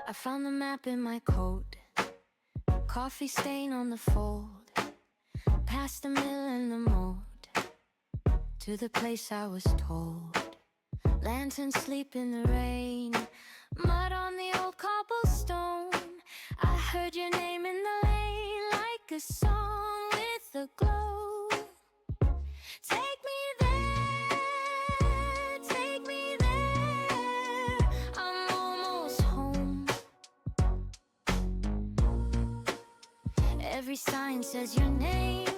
I found the map in my coat, coffee stain on the fold, past the mill and the moat, to the place I was told. Lanterns sleep in the rain, mud on the old cobblestone. I heard your name in the lane like a song with a glow. Take me there, take me there. I'm almost home. Every sign says your name,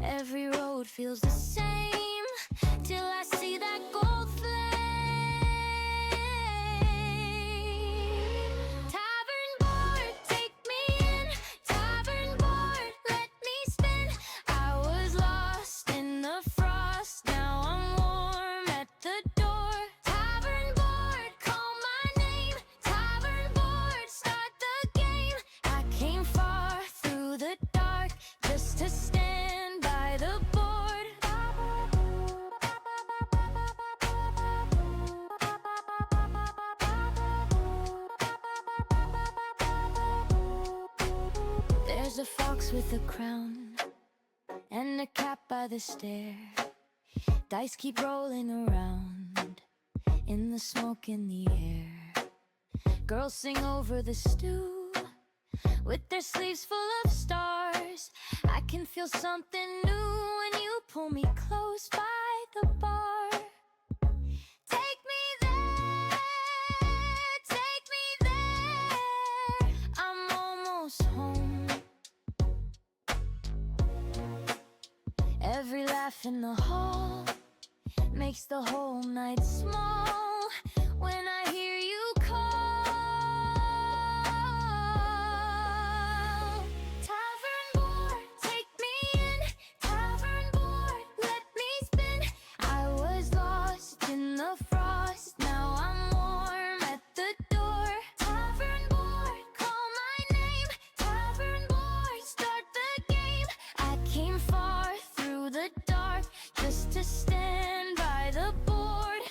every road feels the same, till I see that gold flame. Tavern board, take me in. Tavern board, let me spin. I was lost in the frost, now I'm warm at the door. Tavern board, call my name. Tavern board, start the game. I came far through the dark just to stand by the board. There's a fox with a crown and a cat by the stair. Dice keep rolling around in the smoke in the air. Girls sing over the stew with their sleeves full of stars. I can feel something new when you pull me close by the bar. Take me there, take me there. I'm almost home. Every laugh in the hall makes the whole night small when I hear you call. Tavern board, take me in. Tavern board, let me spin. I was lost in the frost, now I'm warm at the door. Tavern board, call my name. Tavern board, start the game. I came far through the dark just to stand by the board.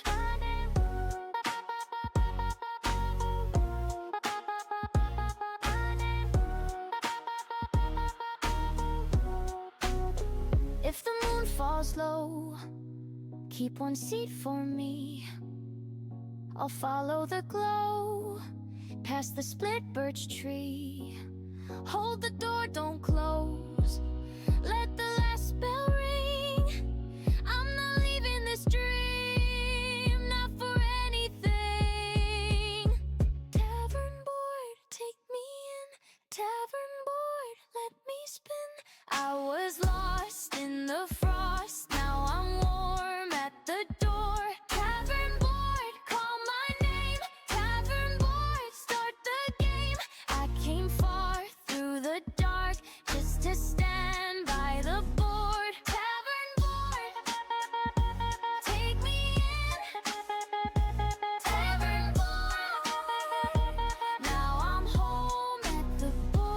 If the moon falls low, keep one seat for me. I'll follow the glow past the split birch tree. Hold the door, don't close. Let the last bell ring. I'm not leaving this dream, not for anything. Tavern board, take me in. Tavern board, let me spin. I was lost in the frost, now I'm warm at the door. Tavern board, call my name. Tavern board, start the game. I came far through the dark just to stand by the board. Tavern board, take me in. Tavern board, now I'm home at the board.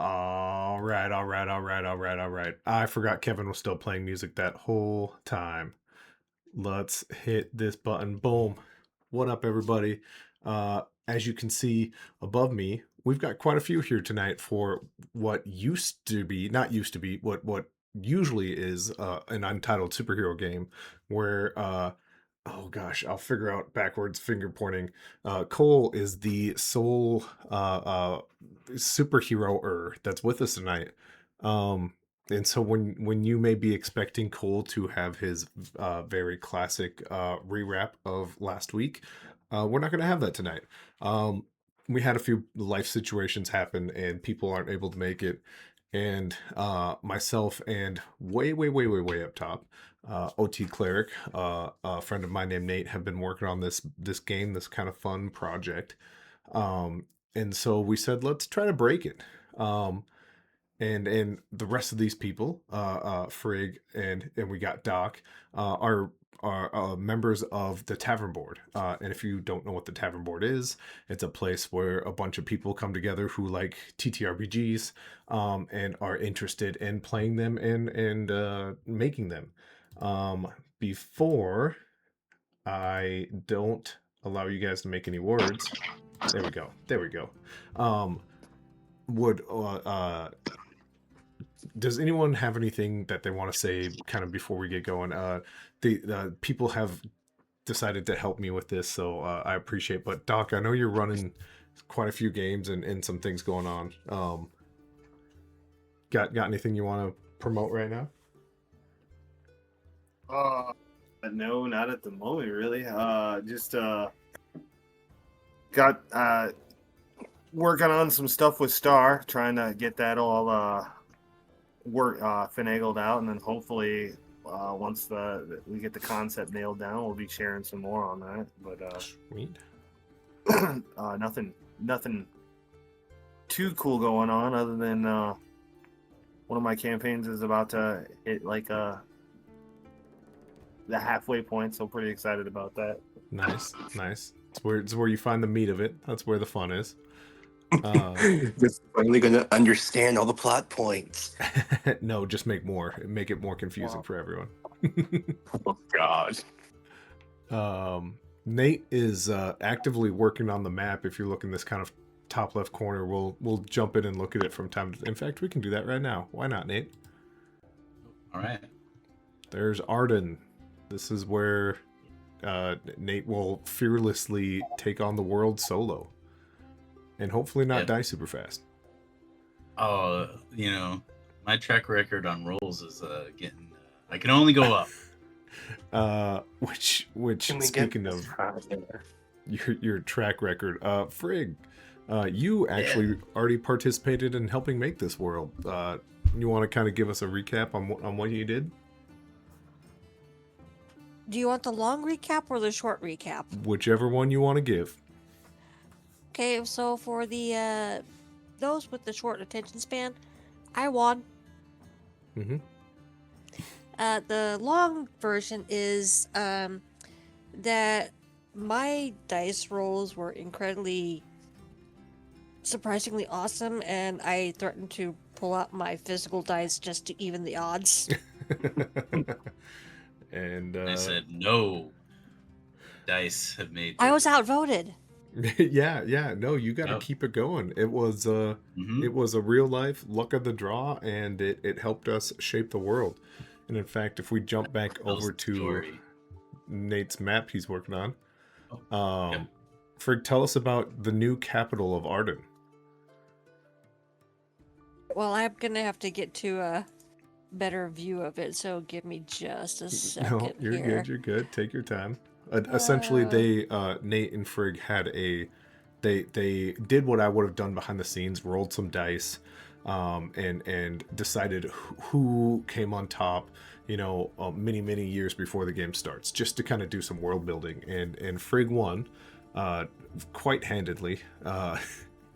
All right, all right, all right, all right, all right. I forgot Kevin was still playing music that whole time. Let's hit this button. Boom. What up, everybody? As you can see above me, we've got quite a few here tonight for what used to be, not used to be, what usually is an untitled superhero game where oh gosh, I'll figure out backwards finger pointing. Kohl is the sole superhero that's with us tonight. And so when you may be expecting Kohl to have his very classic rewrap of last week, we're not going to have that tonight. We had a few life situations happen, and people aren't able to make it. And myself and way up top, OT Cleric, a friend of mine named Nate, have been working on this game, this kind of fun project. And so we said, let's try to break it. and the rest of these people, Frig and we got Doc, are members of the Tavern Board. And if you don't know what the Tavern Board is, it's a place where a bunch of people come together who like TTRPGs, and are interested in playing them and making them. Before I don't allow you guys to make any words. There we go. There we go. Um, would Does anyone have anything that they want to say kind of before we get going? The people have decided to help me with this, so I appreciate. But Doc, I know you're running quite a few games and some things going on. Got anything you want to promote right now? No, not at the moment, really. Just got working on some stuff with Star, trying to get that all finagled out, and then hopefully once we get the concept nailed down, we'll be sharing some more on that. But Sweet. nothing too cool going on, other than one of my campaigns is about to hit like the halfway point, so pretty excited about that. Nice. It's where you find the meat of it. That's where the fun is. Just finally gonna understand all the plot points. No, just make it more confusing for everyone. Oh God. Nate is actively working on the map. If you look in this kind of top left corner, we'll jump in and look at it from time to. In fact, we can do that right now. Why not, Nate? All right. There's Arden. This is where Nate will fearlessly take on the world solo, and hopefully not die super fast. Oh, my track record on rolls is getting. I can only go up. Which speaking of your track record, Frig, you actually already participated in helping make this world. You want to kind of give us a recap on what you did? Do you want the long recap or the short recap? Whichever one you want to give. Okay, so for the those with the short attention span, I won. Mm-hmm. The long version is that my dice rolls were incredibly, surprisingly awesome, and I threatened to pull out my physical dice just to even the odds. And I said no. Dice have made. I was outvoted. yeah. No, you got to keep it going. It was it was a real life luck of the draw, and it helped us shape the world. And in fact, if we jump back over to Nate's map he's working on, Frig, tell us about the new capital of Arden. Well, I'm gonna have to get to a better view of it, so give me just a second. No, you're here. good. You're good. Take your time. Essentially, they Nate and Frig had they did what I would have done behind the scenes, rolled some dice, and decided who came on top. Many years before the game starts, just to kind of do some world building. And Frig won, quite handedly,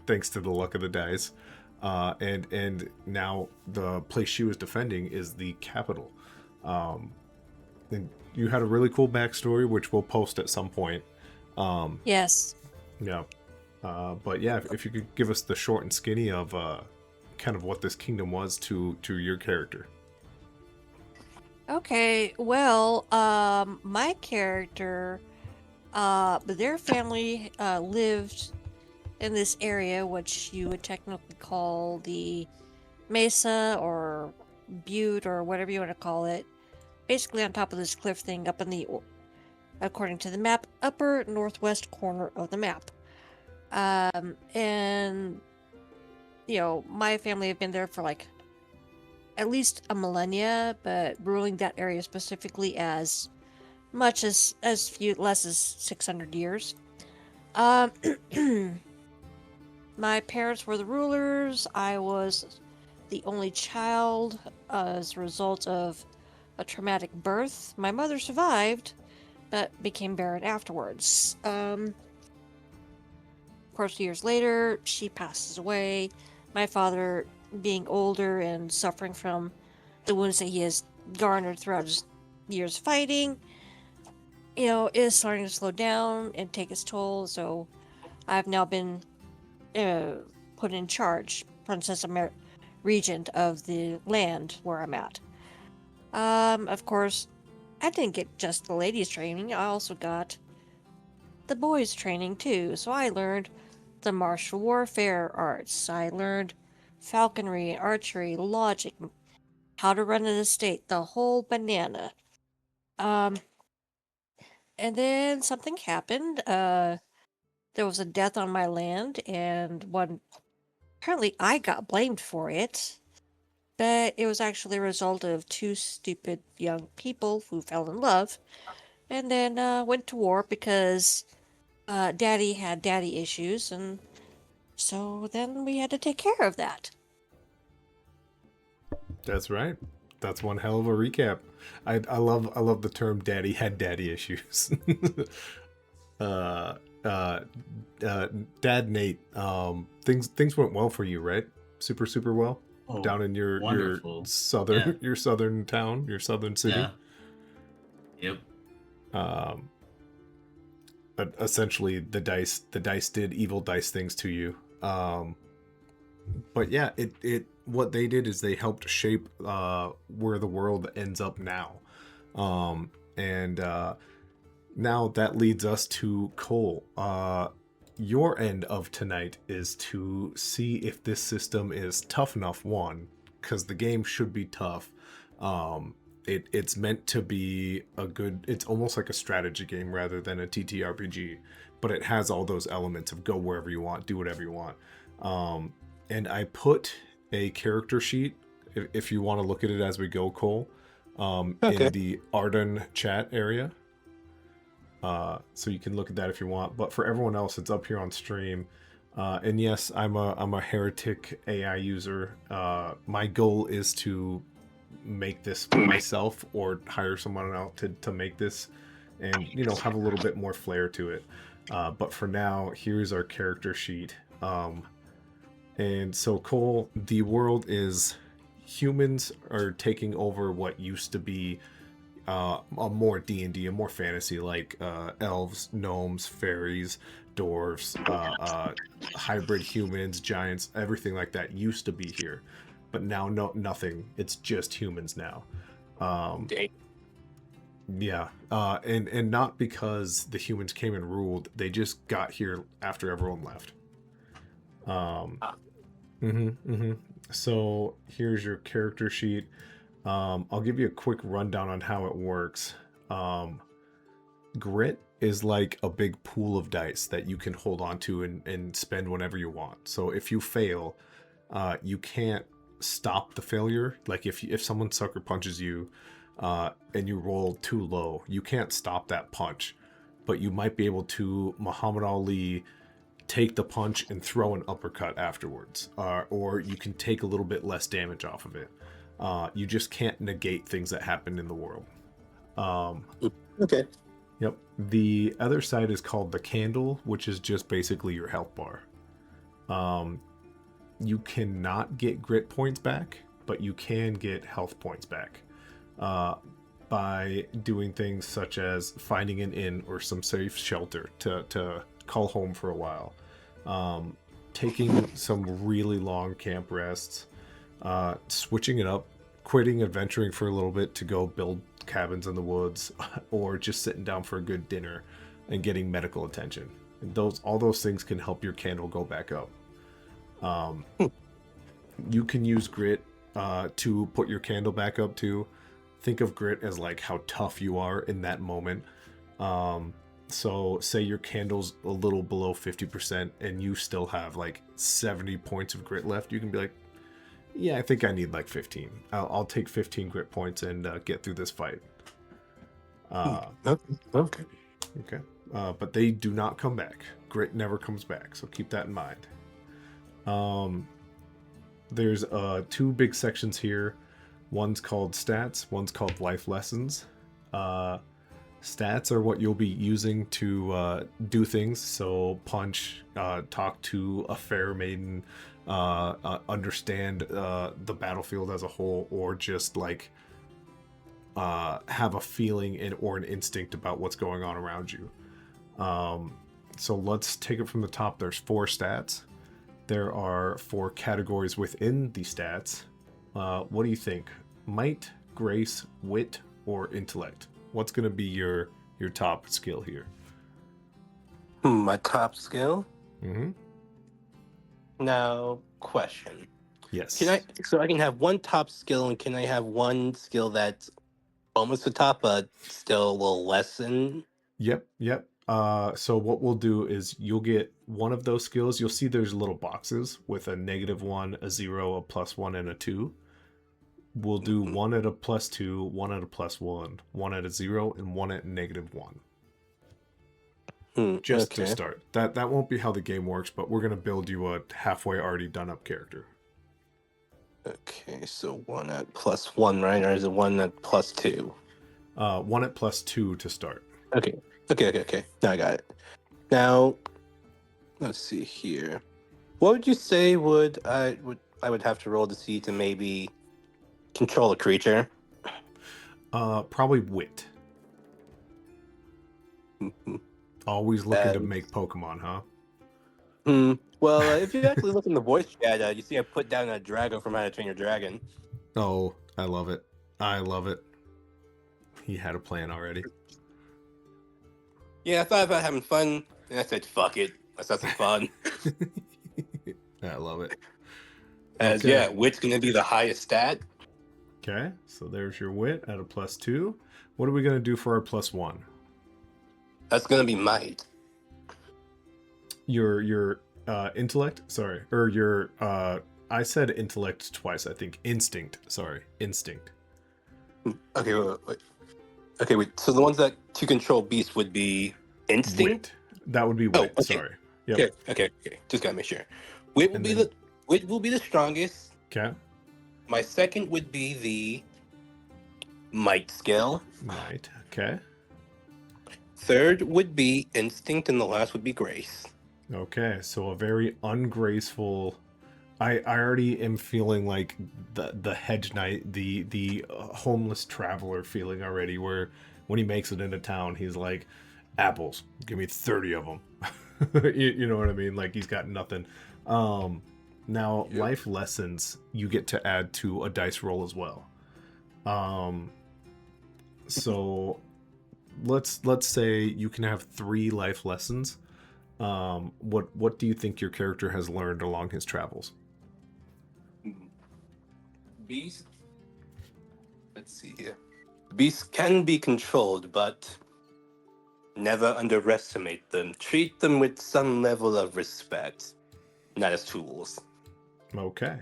thanks to the luck of the dice. And now the place she was defending is the capital. And you had a really cool backstory, which we'll post at some point. Yes. Yeah. But yeah, if you could give us the short and skinny of kind of what this kingdom was to your character. Okay, well, my character, their family lived in this area, which you would technically call the Mesa or Butte or whatever you want to call it. Basically on top of this cliff thing up in the, according to the map, upper northwest corner of the map. And, my family have been there for like at least a millennia, but ruling that area specifically as much as less as 600 years. My parents were the rulers. I was the only child as a result of a traumatic birth. My mother survived, but became barren afterwards. Of course, years later, she passes away, my father, being older and suffering from the wounds that he has garnered throughout his years fighting, is starting to slow down and take its toll. So I've now been put in charge, Regent of the land where I'm at. Of course, I didn't get just the ladies training. I also got the boys training too. So I learned the martial warfare arts. I learned falconry, archery, logic, how to run an estate, the whole banana. Um, and then something happened. There was a death on my land, and apparently I got blamed for it. But it was actually a result of two stupid young people who fell in love and then went to war because daddy had daddy issues, and so then we had to take care of that. That's right. That's one hell of a recap. I love the term "daddy had daddy issues." uh, uh, Dad Nate. Things went well for you, right? Super well. Oh, Down in your wonderful. southern your southern town, your southern city. Yeah. Yep. But essentially the dice did evil dice things to you. But yeah, it what they did is they helped shape where the world ends up now. And now that leads us to Kohl. Your end of tonight is to see if this system is tough enough, one, because the game should be tough. It's meant to be it's almost like a strategy game rather than a TTRPG, but it has all those elements of go wherever you want, do whatever you want. And I put a character sheet, if you want to look at it as we go, Kohl, Okay. in the Arden chat area. So you can look at that if you want. But for everyone else, it's up here on stream. And yes, I'm a heretic AI user. My goal is to make this myself or hire someone out to make this and have a little bit more flair to it. But for now, here's our character sheet. And so Kohl, the world is humans are taking over what used to be a more D&D, a more fantasy, like elves, gnomes, fairies, dwarves, hybrid humans, giants, everything like that used to be here. But now nothing. It's just humans now. Dang. Yeah. And not because the humans came and ruled. They just got here after everyone left. So here's your character sheet. I'll give you a quick rundown on how it works. Grit is like a big pool of dice that you can hold on to and spend whenever you want. So if you fail, you can't stop the failure. Like if someone sucker punches you and you roll too low, you can't stop that punch. But you might be able to Muhammad Ali take the punch and throw an uppercut afterwards. Or you can take a little bit less damage off of it. You just can't negate things that happen in the world. Okay. Yep. The other side is called the candle, which is just basically your health bar. You cannot get grit points back, but you can get health points back by doing things such as finding an inn or some safe shelter to call home for a while, taking some really long camp rests, switching it up, quitting adventuring for a little bit to go build cabins in the woods, or just sitting down for a good dinner and getting medical attention. And all those things can help your candle go back up. You can use grit to put your candle back up too. Think of grit as like how tough you are in that moment. So say your candle's a little below 50% and you still have like 70 points of grit left. You can be like, yeah, I think I need like 15. I'll take 15 grit points and get through this fight. Okay. Okay. But they do not come back. Grit never comes back, so keep that in mind. There's two big sections here. One's called stats, one's called life lessons. Stats are what you'll be using to do things. So punch, talk to a fair maiden, understand the battlefield as a whole, or just like have a feeling or an instinct about what's going on around you. So let's take it from the top. There's 4 stats. There are 4 categories within the stats. What do you think? Might, grace, wit, or intellect? What's going to be your top skill here? My top skill? Mm-hmm. Now, question. Yes. So I can have one top skill, and can I have one skill that's almost the top, but still a little less than? Yep. So what we'll do is you'll get one of those skills. You'll see there's little boxes with a -1, a 0, a +1, and a 2. We'll do one at a +2, one at a +1, one at a 0, and one at -1. Just to start. That won't be how the game works, but we're gonna build you a halfway already done up character. Okay, so one at +1, right? Or is it one at +2? One at +2 to start. Okay. Now I got it. Now, let's see here. What would you say I would have to roll to see to maybe control a creature? Probably wit. Mhm. Always looking to make Pokemon, huh? Well, if you actually look in the voice chat, you see I put down a Drago from How to Train Your Dragon. Oh, I love it. He had a plan already. Yeah, I thought about having fun, and I said, fuck it. Let's have some fun. I love it. As, Okay. yeah, wit's going to be the highest stat. Okay, so there's your wit at a +2. What are we going to do for our +1? That's going to be might. Your intellect? Sorry. Or your, I said intellect twice, I think. Instinct. Sorry. Instinct. Okay, wait. Okay, wait. So the ones that to control beasts would be instinct? Wit. That would be wit. okay. Sorry. Yep. Okay. Just gotta make sure. Wit will be the strongest. Okay. My second would be the might skill. Might. Okay. Third would be instinct, and the last would be grace. Okay, so a very ungraceful. I already am feeling like the hedge knight, the homeless traveler feeling already. Where when he makes it into town, he's like, apples, give me 30 of them. you know what I mean? Like he's got nothing. Now life lessons you get to add to a dice roll as well. So let's say you can have 3 life lessons. What do you think your character has learned along his travels? Beast. Let's see here. Beasts can be controlled, but never underestimate them. Treat them with some level of respect, not as tools. Okay.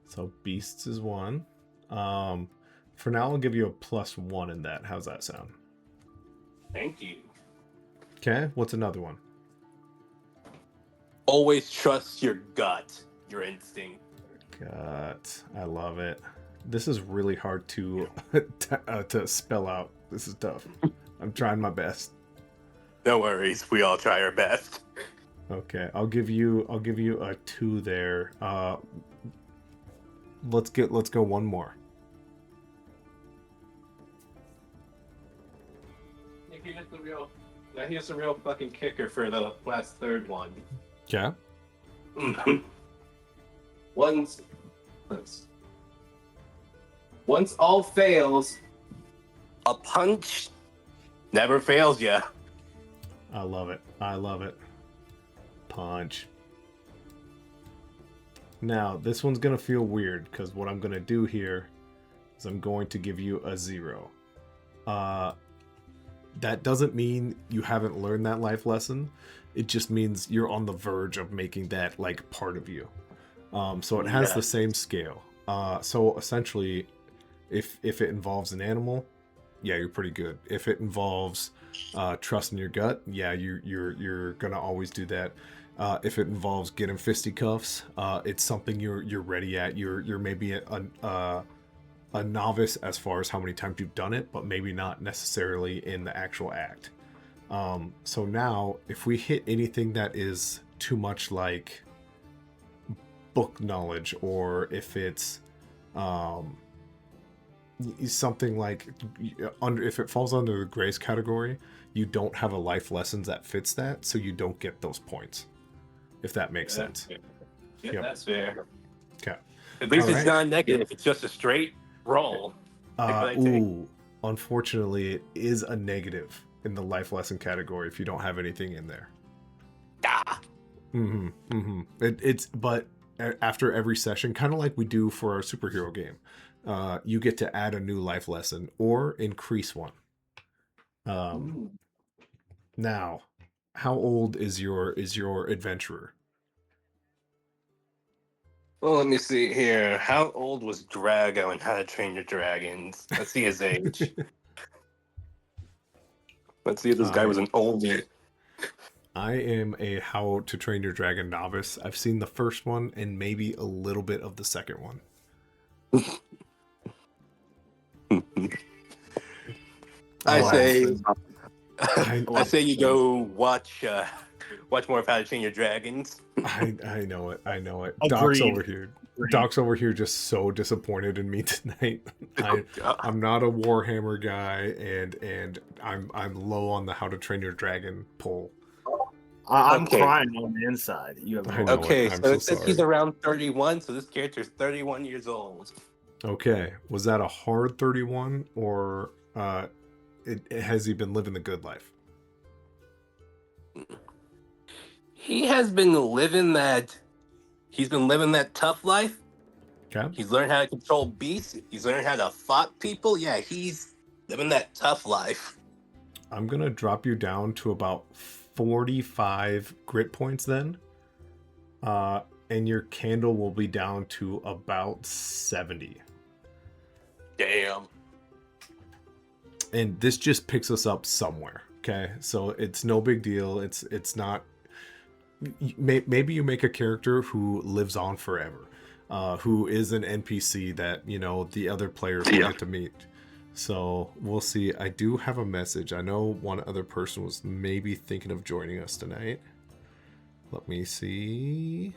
So beasts is 1. For now, I'll give you a +1 in that. How's that sound? Thank you. Okay. What's another one? Always trust your gut, your instinct. Gut. I love it. This is really hard to to spell out. This is tough. I'm trying my best. No worries, we all try our best. Okay, I'll give you a 2 there. Let's go one more. Here's the real fucking kicker for the last third one. Yeah. Once all fails, a punch never fails ya. I love it. Punch. Now, this one's going to feel weird because what I'm going to do here is I'm going to give you a 0. That doesn't mean you haven't learned that life lesson. It just means you're on the verge of making that like part of you. So it has the same scale. So essentially, if it involves an animal, yeah, you're pretty good. If it involves trust in your gut, yeah, you're gonna always do that. If it involves getting fisticuffs, it's something you're ready at. You're maybe a novice as far as how many times you've done it, but maybe not necessarily in the actual act. So now, if we hit anything that is too much like book knowledge, or if it's something like if it falls under the grace category, you don't have a life lessons that fits that, so you don't get those points. If that makes sense. Yeah, Yep. that's fair. Okay. At least All it's right. not negative. It's just a straight roll. Like what I take. Unfortunately, it is a negative in the life lesson category if you don't have anything in there. Ah. It's but after every session, kind of like we do for our superhero game, you get to add a new life lesson or increase one. Now, how old is your adventurer? Well, let me see here. How old was Drago in How to Train Your Dragons? Let's see his age. Let's see if this guy was an oldie. I am a How to Train Your Dragon novice. I've seen the first one and maybe a little bit of the second one. I say you go watch more of How to Train Your Dragons. I know it. Agreed. Doc's over here just so disappointed in me tonight. I'm not a Warhammer guy, and I'm low on the How to Train Your Dragon pull. I'm Okay. crying on the inside. You have I know. Okay, I'm so it so says he's sorry. around 31, so this character is 31 years old. Okay, was that a hard 31, or has he been living the good life? He has been living that. He's been living that tough life. Okay. He's learned how to control beasts. He's learned how to fight people. Yeah, he's living that tough life. I'm gonna drop you down to about 45 grit points then. And your candle will be down to about 70. Damn. And this just picks us up somewhere. Okay, so it's no big deal. It's not. Maybe you make a character who lives on forever, who is an NPC that the other players will get to meet. So we'll see. I do have a message. I know one other person was maybe thinking of joining us tonight. Let me see.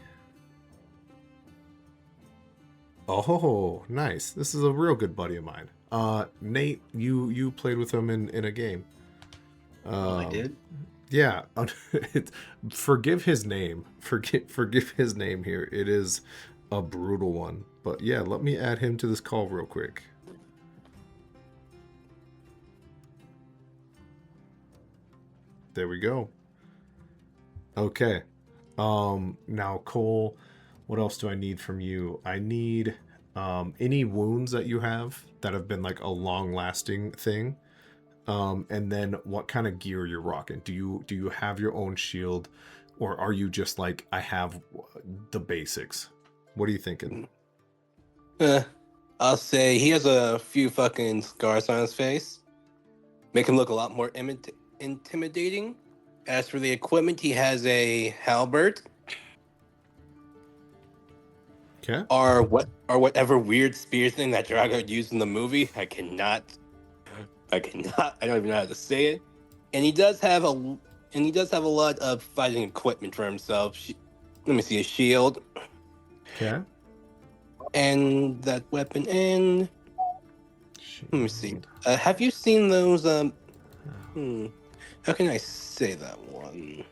Oh, nice. This is a real good buddy of mine. Nate, you played with him in a game. I did. Yeah. Forgive his name. Forgive his name here. It is a brutal one. But yeah, let me add him to this call real quick. There we go. Okay. Now Kohl, what else do I need from you? I need any wounds that you have that have been like a long-lasting thing. And then what kind of gear you're rocking. Do you have your own shield, or are you just like, I have the basics? What are you thinking? I'll say he has a few fucking scars on his face. Make him look a lot more intimidating. As for the equipment, he has a halberd. Okay. Or whatever weird spear thing that Drago used in the movie. I don't even know how to say it. And he does have a lot of fighting equipment for himself. Let me see, a shield. Okay. And that weapon, and let me see. Have you seen those? How can I say that one?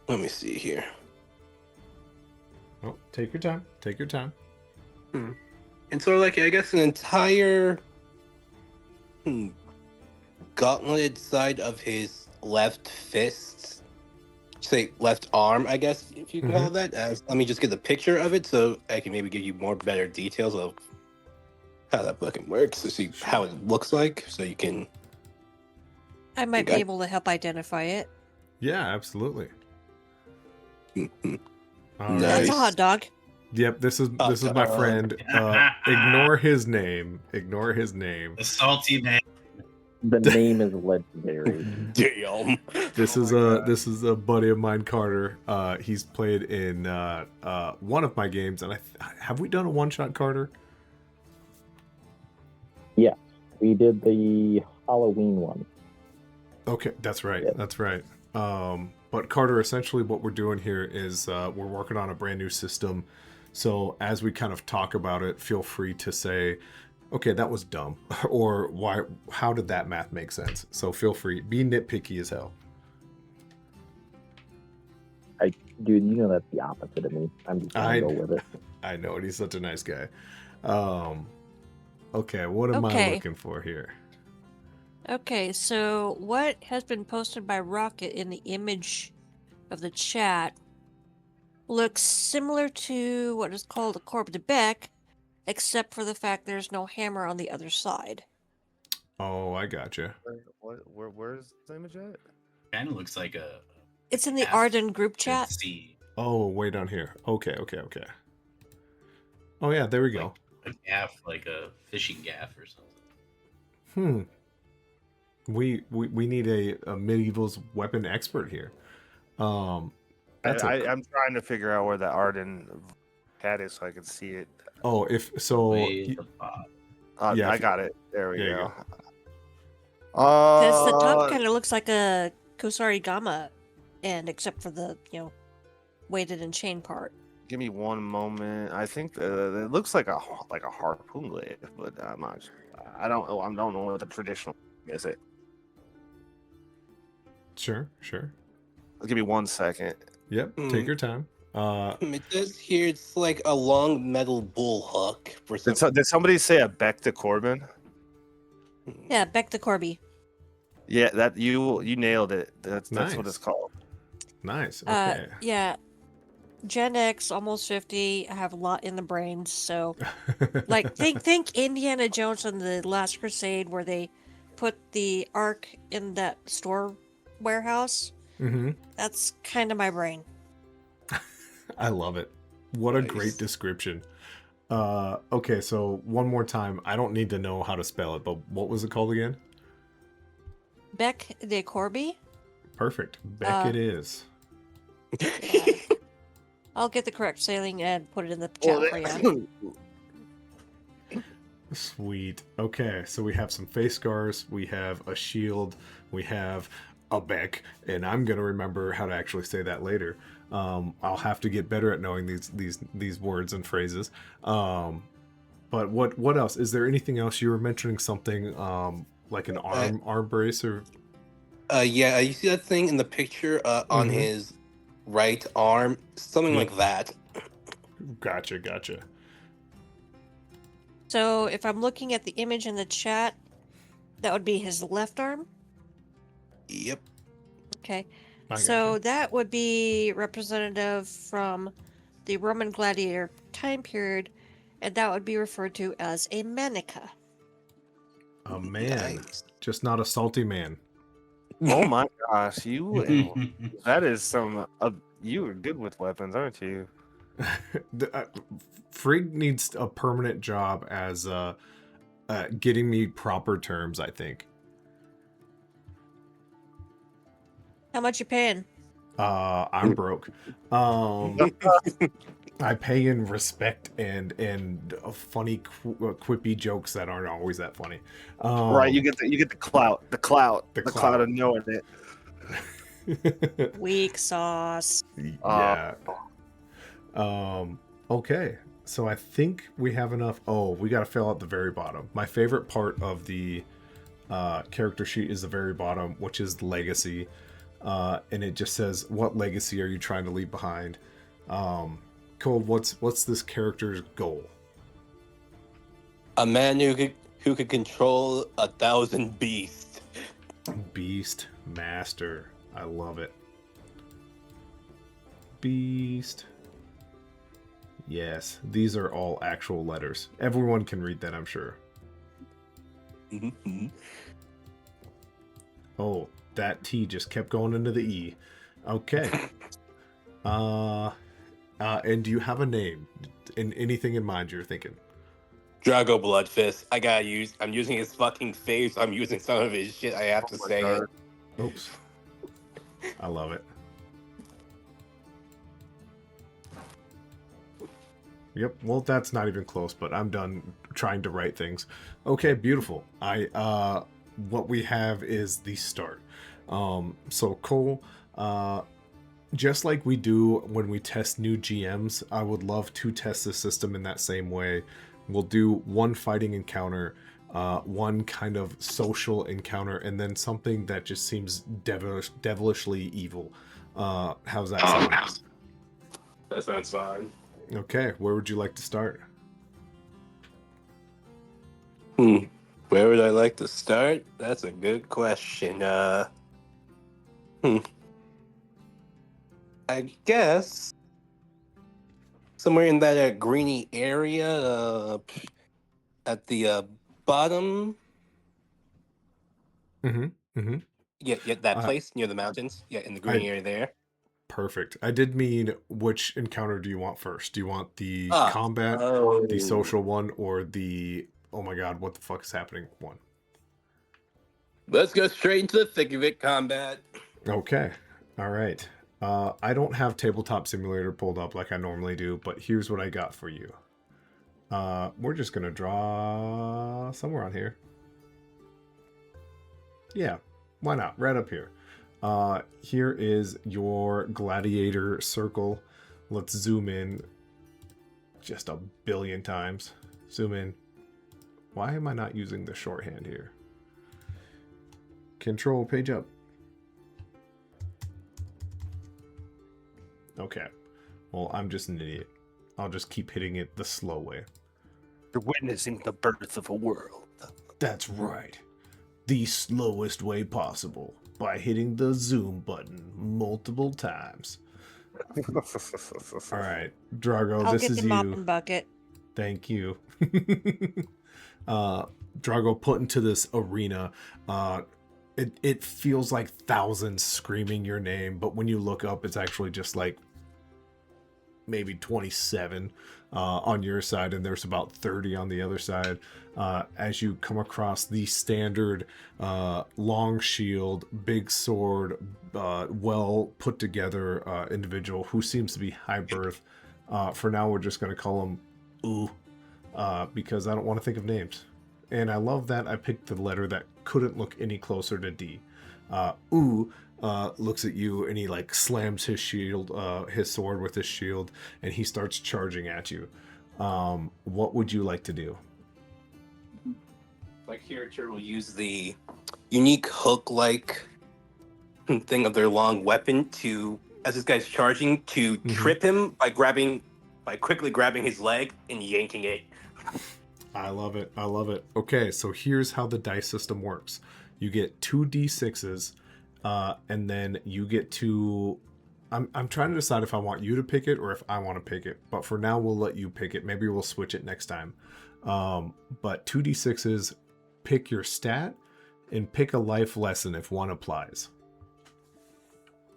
Let me see here. Oh, take your time. Take your time. And so, like, I guess an entire gauntleted side of his left fist, say left arm, I guess, if you call that. Let me just get the picture of it so I can maybe give you more better details of how that fucking works, to see how it looks like, so you can. I might be able to help identify it. Yeah, absolutely. That's a hot dog. Yep, this is my friend. Ignore his name. Ignore his name. The salty man. The name is legendary. Damn. This Oh is my a God. this is a buddy of mine, Carter. He's played in one of my games, and have we done a one shot, Carter? Yes, we did the Halloween one. Okay, that's right. Yes. That's right. But Carter, essentially, what we're doing here is we're working on a brand new system. So as we kind of talk about it, feel free to say, "Okay, that was dumb," or "Why? How did that math make sense?" So feel free. Be nitpicky as hell. Dude, you know that's the opposite of me. I'm just gonna go with it. I know it. He's such a nice guy. Okay, what am I Okay. looking for here? Okay, so what has been posted by Rocket in the image of the chat looks similar to what is called a Corp de Bec, except for the fact there's no hammer on the other side. Oh, I gotcha. Where's the image at? Kind of looks like a It's in the half Arden group Dead chat. Sea, Oh, way down here. Okay. Oh yeah, there we go. a gaff, like a fishing gaff or something. We need a medieval's weapon expert here. That's I'm trying to figure out where the Arden cat is so I can see it. oh, if so, Way at the bottom. Yeah, I if- got it. There we there you go. Because the top kind of looks like a Kusari Gama, and except for the, weighted and chain part. Give me one moment. I think it looks like a harpoon blade, but I'm not sure. I don't know what the traditional is. It. sure. Give me 1 second. Yep, take your time. It says here it's like a long metal bull hook for some. Did somebody say a Beck to Corbin? Yeah, Beck the Corby. Yeah, that you nailed it. That's Nice. what it's called. Nice. Okay. Yeah. Gen X, almost 50. I have a lot in the brains, so like think Indiana Jones and the Last Crusade, where they put the Ark in that store warehouse. Mm-hmm. That's kind of my brain. I love it. What a Nice. great description. Okay, so one more time. I don't need to know how to spell it, but what was it called again? Beck de Corby. Perfect. Beck it is. Yeah. I'll get the correct sailing and put it in the chat for you. Sweet. Okay, so we have some face scars, we have a shield, we have a Beck, and I'm gonna remember how to actually say that later. I'll have to get better at knowing these words and phrases. But what else? Is there anything else? You were mentioning something like an arm brace or Yeah, you see that thing in the picture on Mhm. his right arm? Something Yep. like that. Gotcha. So if I'm looking at the image in the chat, that would be his left arm. Yep. Okay. I So gotcha. that would be representative from the Roman gladiator time period, and that would be referred to as a manica. A man, Nice. just not a salty man. Oh my gosh, that is some. You are good with weapons, aren't you? Frig needs a permanent job as getting me proper terms, I think. How much you paying? I'm broke. I pay in respect and funny quippy jokes that aren't always that funny. Right, you get the clout, the clout of knowing it. Weak sauce. Yeah. Okay. So I think we have enough. Oh, we got to fill out the very bottom. My favorite part of the character sheet is the very bottom, which is legacy. And it just says, what legacy are you trying to leave behind? Kohl, what's this character's goal? A man who could control 1,000 beasts. Beast Master. I love it. Beast. Yes, these are all actual letters. Everyone can read that, I'm sure. Mhm. Oh, that T just kept going into the E. Okay. And do you have a name? Anything in mind you're thinking? Drago Bloodfist. I'm using his fucking face. I'm using some of his shit. I have to Oh my say God. it. Oops. I love it. Yep. Well, that's not even close, but I'm done trying to write things. Okay, beautiful. What we have is the start. So Cole, just like we do when we test new GMs, I would love to test the system in that same way. We'll do one fighting encounter, one kind of social encounter, and then something that just seems devilishly evil. How's that sound? That sounds fine. Okay, where would you like to start? Where would I like to start? That's a good question. I guess somewhere in that greeny area, at the bottom. Mm-hmm. Mm-hmm. Yeah, that Uh, place near the mountains. Yeah, in the I green area there. Perfect. I did mean, which encounter do you want first? Do you want the Ah, combat, the oh. social one, or the oh my god, what the fuck is happening one? Let's go straight into the thick of it, combat. Okay. All right. I don't have Tabletop Simulator pulled up like I normally do, but here's what I got for you. We're just gonna draw somewhere on here. Yeah, why not? Right up here. Here is your gladiator circle. Let's zoom in just a billion times. Zoom in. Why am I not using the shorthand here? Control page up. Okay. Well, I'm just an idiot. I'll just keep hitting it the slow way. You're witnessing the birth of a world. That's right. The slowest way possible, by hitting the zoom button multiple times. All right, Drago, I'll this get is the mop you. and bucket. Thank you. Drago put into this arena. It feels like thousands screaming your name, but when you look up, it's actually just like maybe 27 on your side, and there's about 30 on the other side. As you come across the standard long shield, big sword, well put together individual who seems to be high birth. For now, we're just going to call him Ooh, because I don't want to think of names. And I love that I picked the letter that couldn't look any closer to D. Ooh looks at you and he like slams his shield, his sword with his shield, and he starts charging at you. What would you like to do? My character will use the unique hook-like thing of their long weapon to, as this guy's charging, to trip him by quickly grabbing his leg and yanking it. I love it. I love it. Okay, so here's how the dice system works. You get 2d6s, and then you get to... I'm trying to decide if I want you to pick it or if I want to pick it. But for now, we'll let you pick it. Maybe we'll switch it next time. But 2d6s, pick your stat, and pick a life lesson if one applies.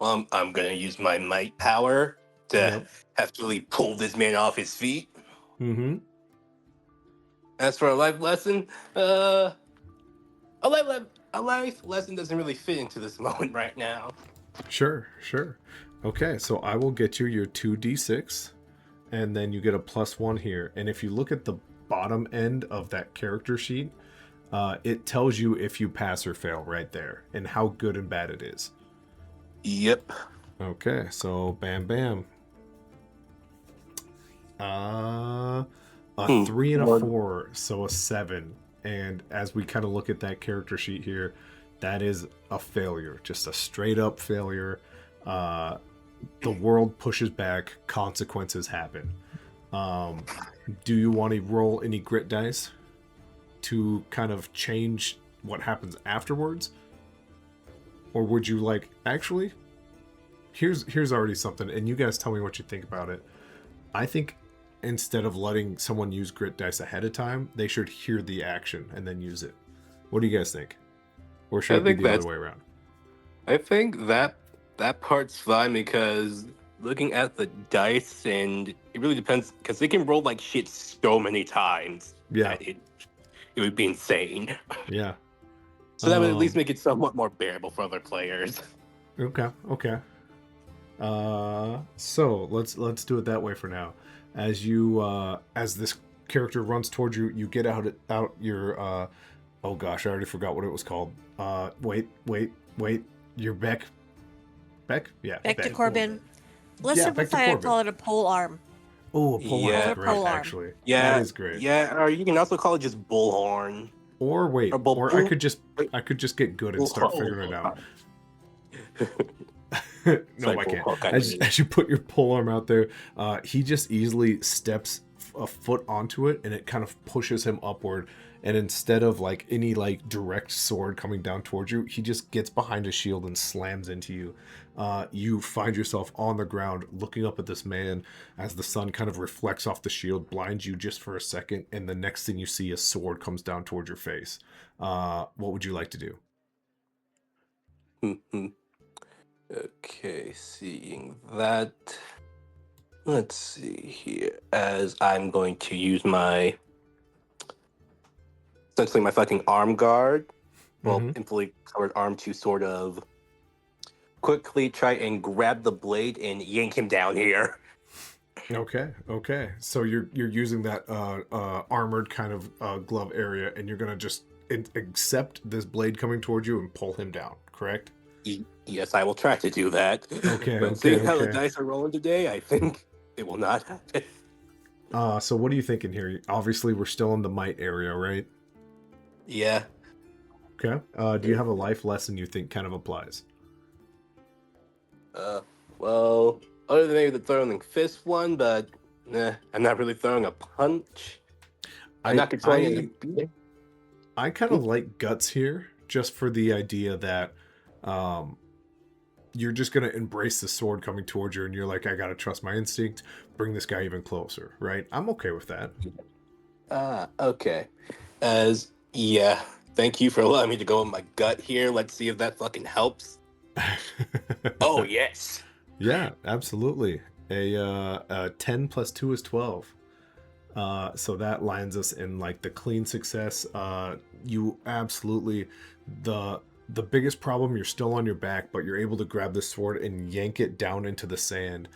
I'm going to use my might power to have to really pull this man off his feet. Mm-hmm. As for a life lesson, a life lesson doesn't really fit into this moment right now. Sure. Okay, so I will get you your 2d6, and then you get a +1 here. And if you look at the bottom end of that character sheet, it tells you if you pass or fail right there, and how good and bad it is. Yep. Okay, so bam bam. A 3 and a 4, so a 7. And as we kind of look at that character sheet here, that is a failure, just a straight up failure. The world pushes back, consequences happen. Do you want to roll any grit dice to kind of change what happens afterwards? Or would you like, actually, here's already something, and you guys tell me what you think about it. I think instead of letting someone use grit dice ahead of time, they should hear the action and then use it. What do you guys think? Or should it be the other way around? I think that part's fine because looking at the dice, and it really depends because they can roll like shit so many times. Yeah. it would be insane. Yeah. So that would at least Um, make it somewhat more bearable for other players. Okay. Okay. So let's do it that way for now. As you as this character runs towards you, you get out your oh gosh, I already forgot what it was called. Wait. Your Beck. Yeah. Back to Beck. Corbin. Let's Yeah, back to simplify it and Corbin. call it a pole arm. Oh, a pole arm Yeah. is Polar great, pole arm. actually. Yeah, That is great. Yeah, or you can also call it just bullhorn. Or wait, Or bull- or I could just get good and start figuring it out. No, Sorry, I can't. bullhorn, I As, mean. as you put your pole arm out there, he just easily steps a foot onto it, and it kind of pushes him upward. And instead of like any like direct sword coming down towards you, he just gets behind a shield and slams into you. You find yourself on the ground looking up at this man as the sun kind of reflects off the shield, blinds you just for a second, and the next thing you see, a sword comes down towards your face. What would you like to do? Okay, seeing that. Let's see here. As I'm going to use my essentially my fucking arm guard, well, Mhm. fully covered arm to sort of quickly try and grab the blade and yank him down here. Okay. So you're using that armored kind of glove area, and you're gonna just accept this blade coming towards you and pull him down. Correct? Yes, I will try to do that. Okay, But seeing how the okay. dice are rolling today, I think it will not happen. So what are you thinking here? Obviously, we're still in the might area, right? Yeah. Okay. Do you have a life lesson you think kind of applies? Well, other than maybe the throwing fist one, but I'm not really throwing a punch. I'm not controlling it. I kind of like guts here, just for the idea that you're just gonna embrace the sword coming towards you, and you're like, I gotta trust my instinct, bring this guy even closer, right? I'm okay with that. Okay. Thank you for allowing me to go with my gut here. Let's see if that fucking helps. Oh, yes. Yeah, absolutely. A 10 plus 2 is 12. So that lines us in like the clean success. You absolutely the biggest problem, you're still on your back, but you're able to grab the sword and yank it down into the sand.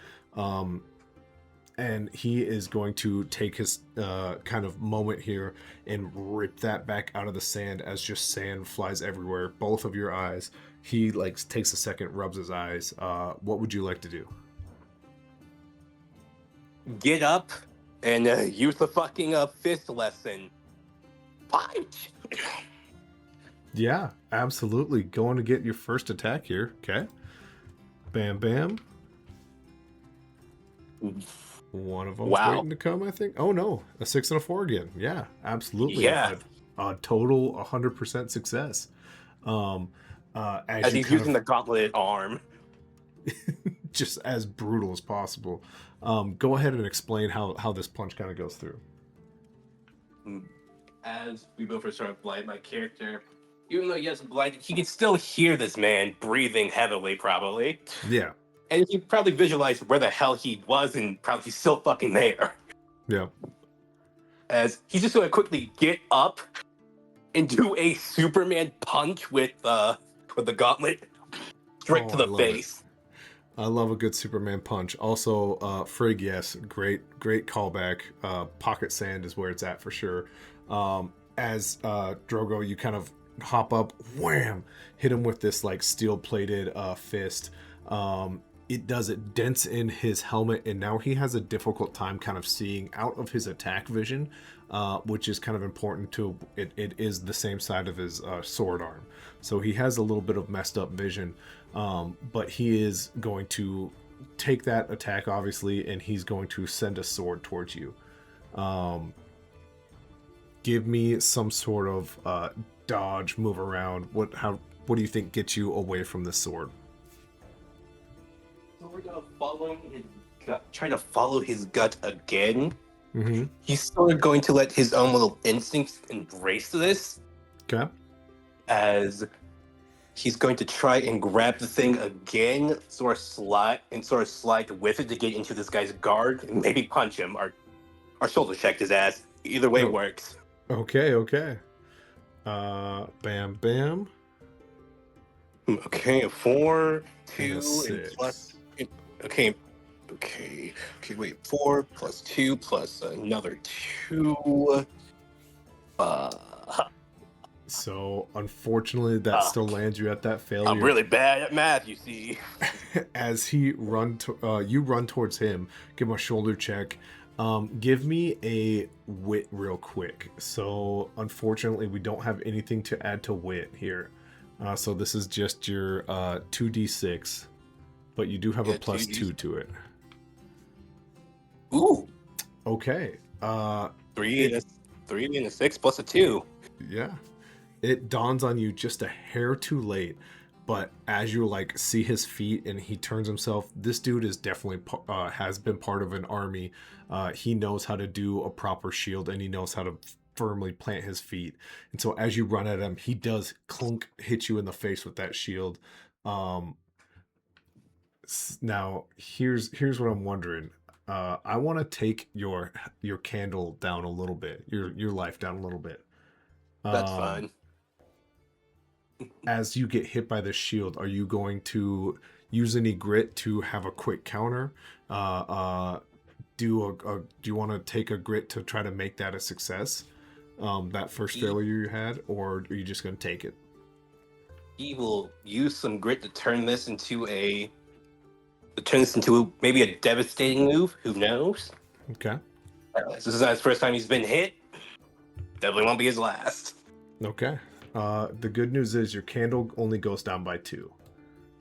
And he is going to take his kind of moment here and rip that back out of the sand as just sand flies everywhere. Both of your eyes. He like takes a second, rubs his eyes. What would you like to do? Get up and use the fucking fist lesson. Punch! Yeah, absolutely. Going to get your first attack here. Okay. Bam, bam. One of them's waiting to come, I think. Oh, no. A 6 and a 4 again. Yeah, absolutely. Yeah. A total 100% success. As he's using the gauntlet arm. Just as brutal as possible. Go ahead and explain how this punch kind of goes through. As we both are sort of blind, my character, even though he has blinded, he can still hear this man breathing heavily, probably. Yeah. And he probably visualized where the hell he was, and probably he's still fucking there. Yeah. As he's just gonna quickly get up and do a Superman punch with the gauntlet straight to the face. I love a good Superman punch. Also, frig, yes, great callback. Pocket sand is where it's at for sure. As Drogo, you kind of hop up, wham, hit him with this like steel-plated fist. It dents in his helmet, and now he has a difficult time kind of seeing out of his attack vision, which is kind of important to it. It is the same side of his sword arm, so he has a little bit of messed up vision. But he is going to take that attack, obviously, and he's going to send a sword towards you. Give me some sort of dodge, move around. What do you think gets you away from this sword? So we're gonna follow his gut, try to follow his gut again. Mm-hmm. He's sort of going to let his own little instincts embrace this. Okay. As he's going to try and grab the thing again, sort of slide with it to get into this guy's guard and maybe punch him or shoulder check his ass. Either way works. Okay, okay. Bam, bam, Okay, a 4, and a 2, and plus. 6. Okay, wait. 4 plus 2 plus another 2. Uh, So unfortunately, that uh, still lands you at that I'm failure. really bad at math, you see. As you run towards him, give him a shoulder check. Give me a wit real quick. So unfortunately, we don't have anything to add to wit here. So this is just your 2d6, but you do have a Yeah, plus 2d. 2 to it. Ooh, Okay. 3 and a 6 plus a 2. Yeah. It dawns on you just a hair too late, but as you like see his feet and he turns himself, this dude is definitely has been part of an army. He knows how to do a proper shield and he knows how to firmly plant his feet. And so as you run at him, he does clunk hit you in the face with that shield. Um, Now here's what I'm wondering. I want to take your candle down a little bit, your life down a little bit. That's Um, fine. as you get hit by the shield, are you going to use any grit to have a quick counter? Do you want to take a grit to try to make that a success? That first failure you had, or are you just going to take it? He will use some grit to turn this into maybe a devastating move. Who knows? Okay. This is not his first time he's been hit. Definitely won't be his last. Okay. The good news is your candle only goes down by 2.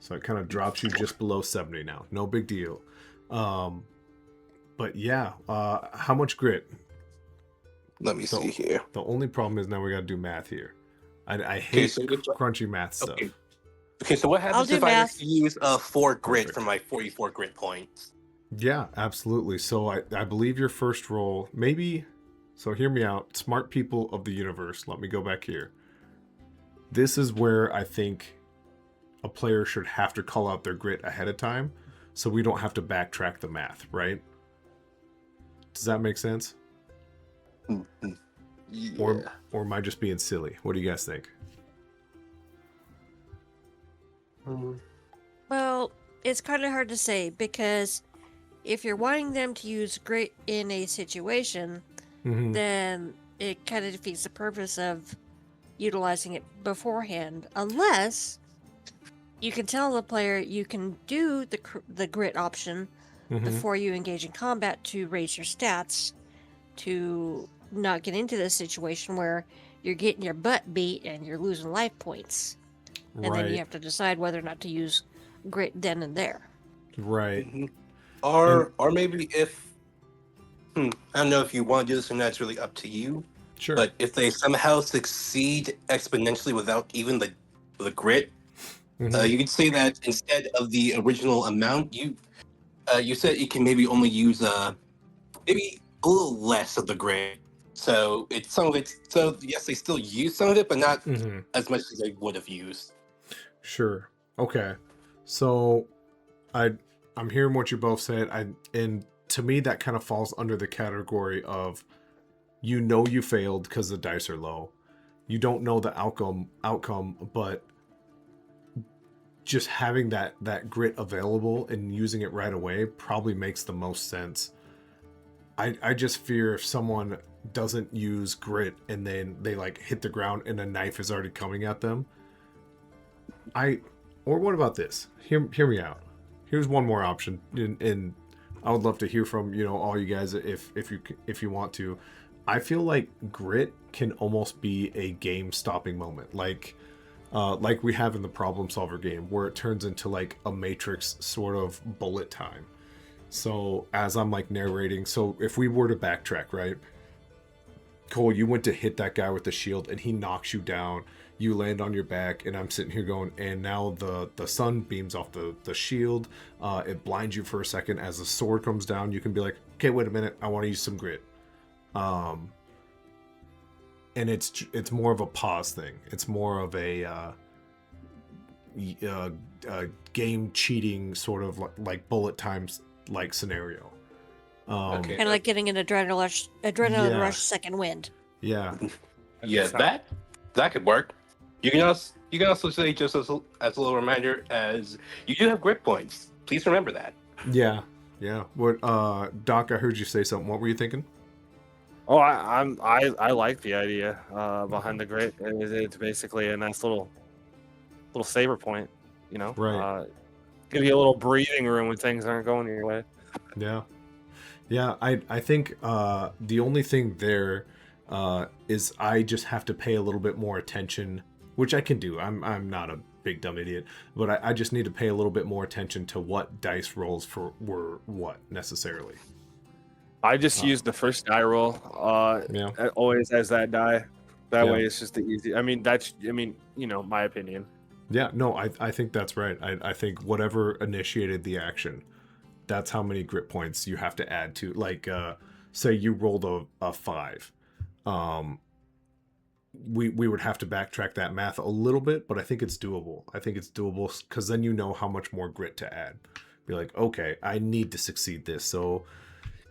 So it kind of drops you just below 70 now. No big deal. But yeah, how much grit? Let me see here. The only problem is now we got to do math here. I hate crunchy math stuff. Okay, so what I'll happens do if I math. just use 4 grit Perfect. for my 44 grit points? Yeah, absolutely. So I believe your first roll, maybe. So hear me out. Smart people of the universe, let me go back here. This is where I think a player should have to call out their grit ahead of time so we don't have to backtrack the math, right? Does that make sense? Yeah. Or am I just being silly? What do you guys think? Well, it's kind of hard to say because if you're wanting them to use grit in a situation, Mm-hmm. then it kind of defeats the purpose of utilizing it beforehand, unless you can tell the player you can do the grit option Mm-hmm. before you engage in combat to raise your stats to not get into this situation where you're getting your butt beat and you're losing life points. And then you have to decide whether or not to use grit then and there. Right. Mm-hmm. Or maybe if I don't know if you want to do this or not, it's really up to you. Sure. But if they somehow succeed exponentially without even the grit, Mm-hmm. you could say that instead of the original amount, you said you can maybe only use maybe a little less of the grit. So it's some of it. So yes, they still use some of it, but not Mm-hmm. as much as they would have used. Sure. Okay. So I'm hearing what you both said. And to me that kind of falls under the category of you failed because the dice are low. You don't know the outcome, but just having that grit available and using it right away probably makes the most sense. I just fear if someone doesn't use grit and then they like hit the ground and a knife is already coming at them. Or what about this? Hear me out. Here's one more option, and I would love to hear from all you guys if you want to. I feel like grit can almost be a game-stopping moment, like we have in the Problem Solver game, where it turns into like a Matrix sort of bullet time. So as I'm like narrating, so if we were to backtrack, right? Kohl, you went to hit that guy with the shield and he knocks you down. You land on your back and I'm sitting here going, and now the sun beams off the shield. It blinds you for a second. As the sword comes down, you can be like, okay, wait a minute, I want to use some grit. And it's more of a pause thing. It's more of a game cheating sort of like bullet times like scenario. Okay. Kind of like getting an adrenaline rush second wind. Yeah. Yeah, that could work. You can also say just as a little reminder as you do have grip points. Please remember that. Yeah. Yeah. What Doc, I heard you say something. What were you thinking? Oh, I like the idea behind the grit. It's basically a nice little saver point, you know. Right. Give you a little breathing room when things aren't going your way. Yeah. Yeah, I think the only thing there is I just have to pay a little bit more attention, which I can do. I'm not a big dumb idiot, but I just need to pay a little bit more attention to what dice rolls were what necessarily. I just used the first die roll. Yeah. Always as that die. That Yeah. way, it's just the easy. My opinion. Yeah, no, I think that's right. I think whatever initiated the action, that's how many grit points you have to add to. Like, say you rolled a 5. We would have to backtrack that math a little bit, but I think it's doable. I think it's doable because then you know how much more grit to add. Be like, okay, I need to succeed this, so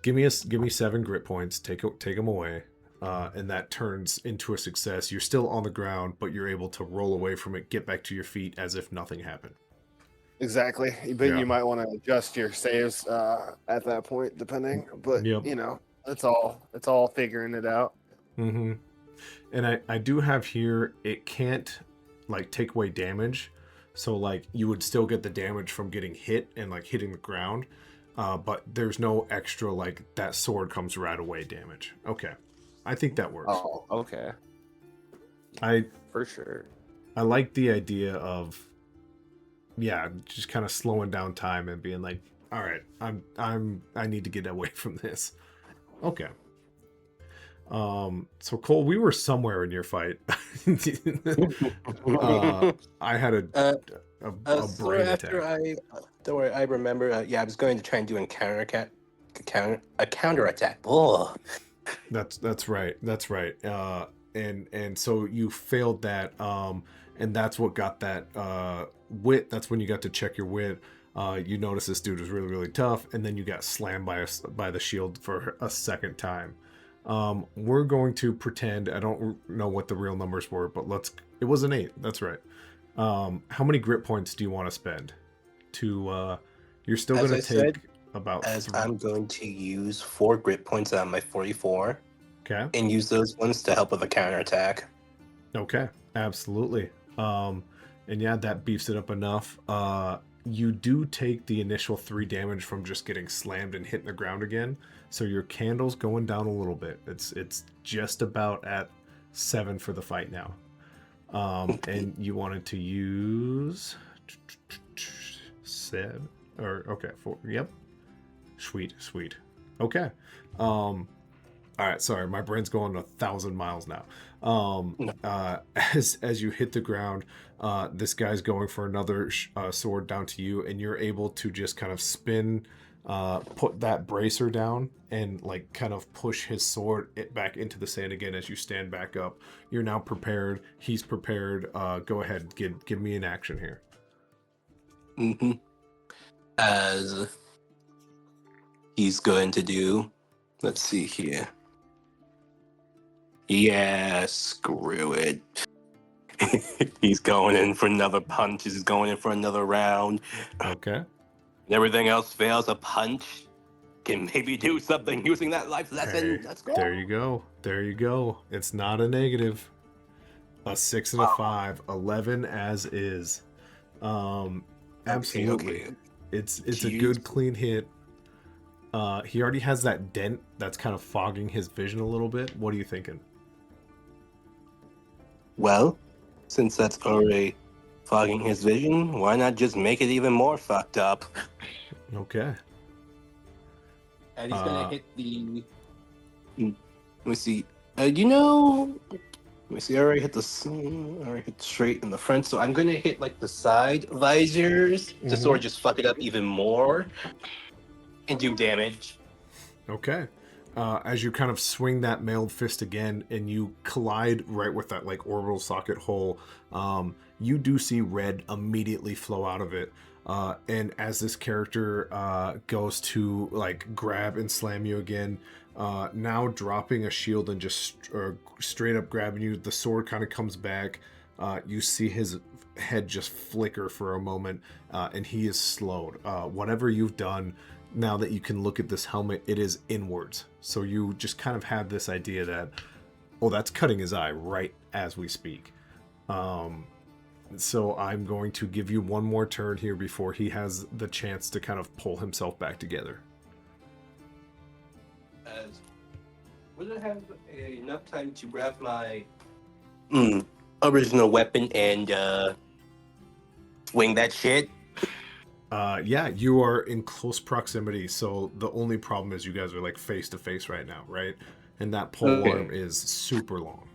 give me 7 grit points. Take them away, and that turns into a success. You're still on the ground, but you're able to roll away from it, get back to your feet as if nothing happened. Exactly, but Yeah. you might want to adjust your saves at that point, depending. But Yep. it's all figuring it out. Mm-hmm. And I do have here, it can't like take away damage, so like you would still get the damage from getting hit and like hitting the ground, but there's no extra like that sword comes right away damage. Okay, I think that works. Oh, okay, I for sure. I like the idea of just kind of slowing down time and being like, all right, I need to get away from this. Okay. So Cole, we were somewhere in your fight. I had a So brain after attack. don't worry, I remember. I was going to try and do a counterattack. Oh, That's right. That's right. And so you failed that. And that's what got that wit. That's when you got to check your wit. You notice this dude was really, really tough, and then you got slammed by the shield for a second time. We're going to pretend I don't know what the real numbers were, but it was an 8. That's right. How many grit points do you want to spend? You're still going to take about as 3. I'm going to use 4 grit points on my 44. Okay. And use those ones to help with a counterattack. Okay, absolutely. And yeah, that beefs it up enough. You do take the initial 3 damage from just getting slammed and hitting the ground again. So your candle's going down a little bit. It's just about at 7 for the fight now. And you wanted to use 7 or okay, 4. Yep. Sweet. Okay. All right, sorry, my brain's going 1,000 miles now. As you hit the ground, this guy's going for another sword down to you, and you're able to just kind of spin, put that bracer down, and like kind of push his sword back into the sand again as you stand back up. You're now prepared. He's prepared. Go ahead, give me an action here. Mm-hmm. As he's going to do, let's see here. Yeah, screw it. He's going in for another punch. He's going in for another round. Okay. And everything else fails. A punch can maybe do something using that life lesson. Let's go. There you go. It's not a negative. A 6 and a 5. 11 as is. Absolutely. Okay. It's a good clean hit. He already has that dent that's kind of fogging his vision a little bit. What are you thinking? Well, since that's already fogging his vision, why not just make it even more fucked up? Okay. And he's gonna hit the. Let me see. Let me see. I already hit straight in the front, so I'm gonna hit like the side visors to sort of just fuck it up even more and do damage. Okay. As you kind of swing that mailed fist again and you collide right with that like orbital socket hole, you do see red immediately flow out of it. And as this character goes to like grab and slam you again, now dropping a shield and just straight up grabbing you, the sword kind of comes back. You see his head just flicker for a moment, and he is slowed. Whatever you've done, now that you can look at this helmet, it is inwards. So you just kind of have this idea that, oh, that's cutting his eye right as we speak. So I'm going to give you one more turn here before he has the chance to kind of pull himself back together. Will I have enough time to grab my original weapon and swing that shit? Yeah, you are in close proximity, so the only problem is you guys are like face to face right now, right? And that pole arm is super long.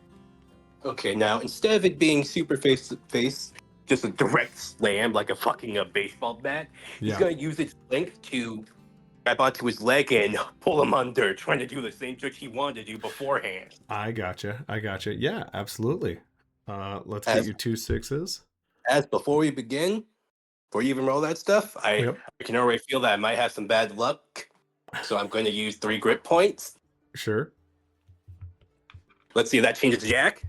Okay, now instead of it being super face to face, just a direct slam like a fucking baseball bat, he's gonna use its length to grab onto his leg and pull him under, trying to do the same trick he wanted to do beforehand. I gotcha. Yeah, absolutely. Let's get you 2 6s. As before we begin, before you even roll that stuff, I can already feel that I might have some bad luck. So I'm going to use 3 grit points. Sure. Let's see if that changes Jack.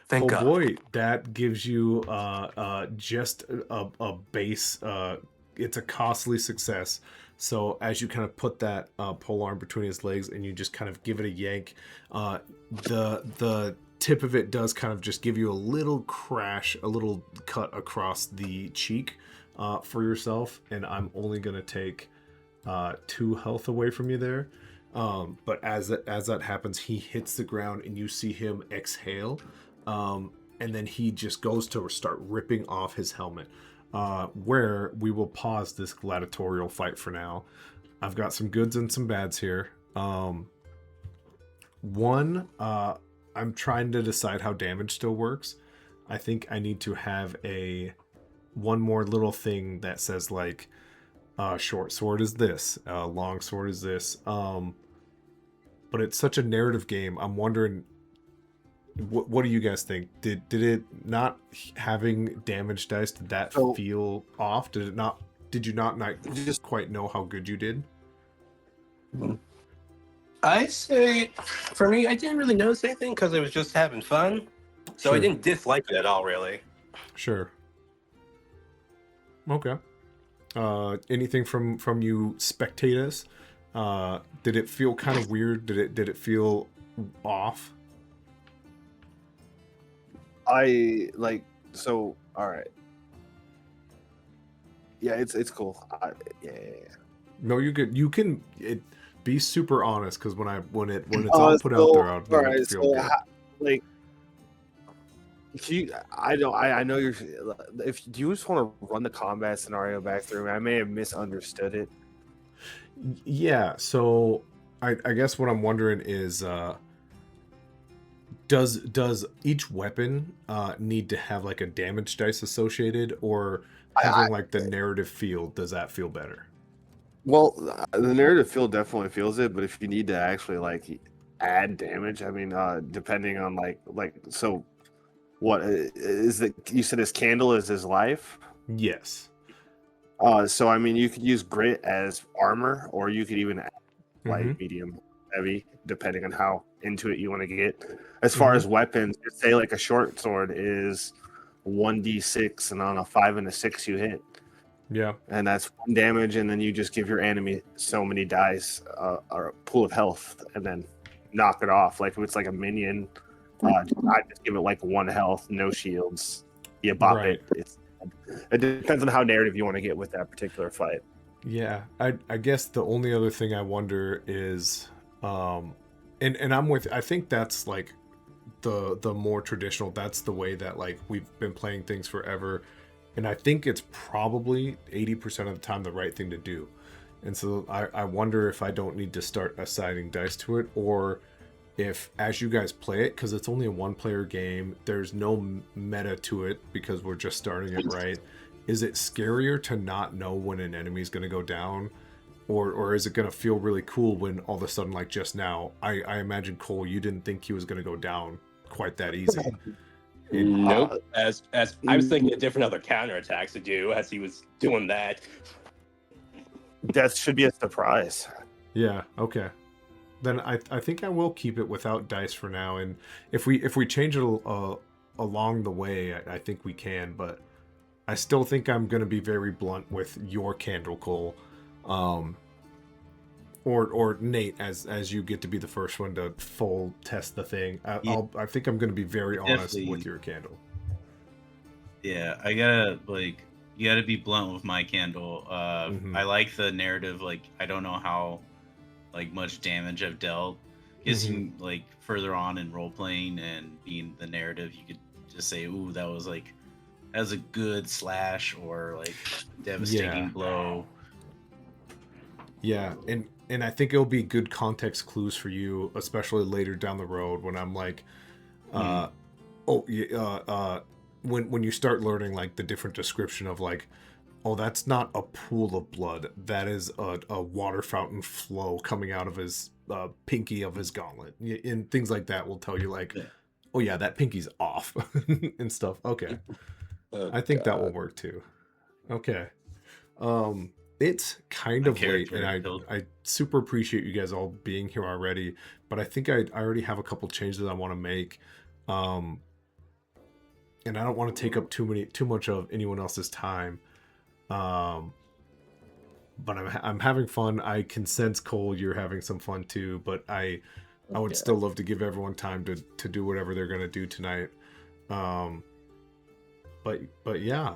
Thank God. Boy, that gives you just a base. It's a costly success. So as you kind of put that pole arm between his legs and you just kind of give it a yank, the tip of it does kind of just give you a little crash, a little cut across the cheek for yourself. And I'm only going to take 2 health away from you there. But as that happens, he hits the ground and you see him exhale. And then he just goes to start ripping off his helmet. Where we will pause this gladiatorial fight for now. I've got some goods and some bads here. One, I'm trying to decide how damage still works. I think I need to have one more little thing that says like, short sword is this, long sword is this. But it's such a narrative game. I'm wondering, what do you guys think? Did it not having damage dice? Did that feel off? Did it not? Did you not just quite know how good you did? I say, for me, I didn't really notice anything because I was just having fun. So I didn't dislike it at all, really. Sure. Okay. Anything from you spectators? Did it feel kind of weird? Did it feel off? All right. Yeah, it's cool. Yeah. No, you can be super honest, because when it's all put out there, I'll feel good. I know you're. If do you just want to run the combat scenario back through? I may have misunderstood it. Yeah. So I guess what I'm wondering is, does each weapon need to have like a damage dice associated, or having like the narrative feel? Does that feel better? Well, the narrative feel definitely feels it, but if you need to actually like add damage, I mean, depending on so, what is that? You said his candle is his life. Yes. So I mean, you could use grit as armor, or you could even add light, medium, heavy, depending on how into it you want to get. As far as weapons, say like a short sword is 1d6, and on a 5 and a 6 you hit. Yeah. And that's 1 damage, and then you just give your enemy so many dice, or a pool of health, and then knock it off. Like if it's like a minion, I just give it like 1 health, no shields. You bop it. It depends on how narrative you want to get with that particular fight. Yeah, I guess the only other thing I wonder is, and I'm with. I think that's like the more traditional. That's the way that like we've been playing things forever. And I think it's probably 80% of the time the right thing to do. And so I wonder if I don't need to start assigning dice to it, or if as you guys play it, because it's only a 1-player game, there's no meta to it because we're just starting it, right? Is it scarier to not know when an enemy is going to go down? Or is it going to feel really cool when all of a sudden, like just now, I imagine, Kohl, you didn't think he was going to go down quite that easy. Nope. As I was thinking of different other counterattacks to do as he was doing that. Death should be a surprise. Yeah, okay. Then I think I will keep it without dice for now, and if we change it along the way, I think we can, but I still think I'm going to be very blunt with your candle, Cole. Or Nate, as you get to be the first one to full test the thing. I think I'm going to be very honest with your candle. Yeah, you gotta be blunt with my candle. I like the narrative. Like, I don't know how much damage I've dealt. Guessing further on in role playing and being the narrative, you could just say, "Ooh, that was a good slash," or devastating blow. Yeah, and I think it'll be good context clues for you, especially later down the road when I'm when you start learning the different description of oh, that's not a pool of blood, that is a water fountain flow coming out of his pinky of his gauntlet, and things like that will tell you oh yeah, that pinky's off and stuff. Okay. I think that will work too. Okay. It's kind of late, and I super appreciate you guys all being here already, but I think I already have a couple changes I want to make. And I don't want to take up too much of anyone else's time. But I'm having fun. I can sense, Cole, you're having some fun too, but I would still love to give everyone time to do whatever they're going to do tonight. But yeah.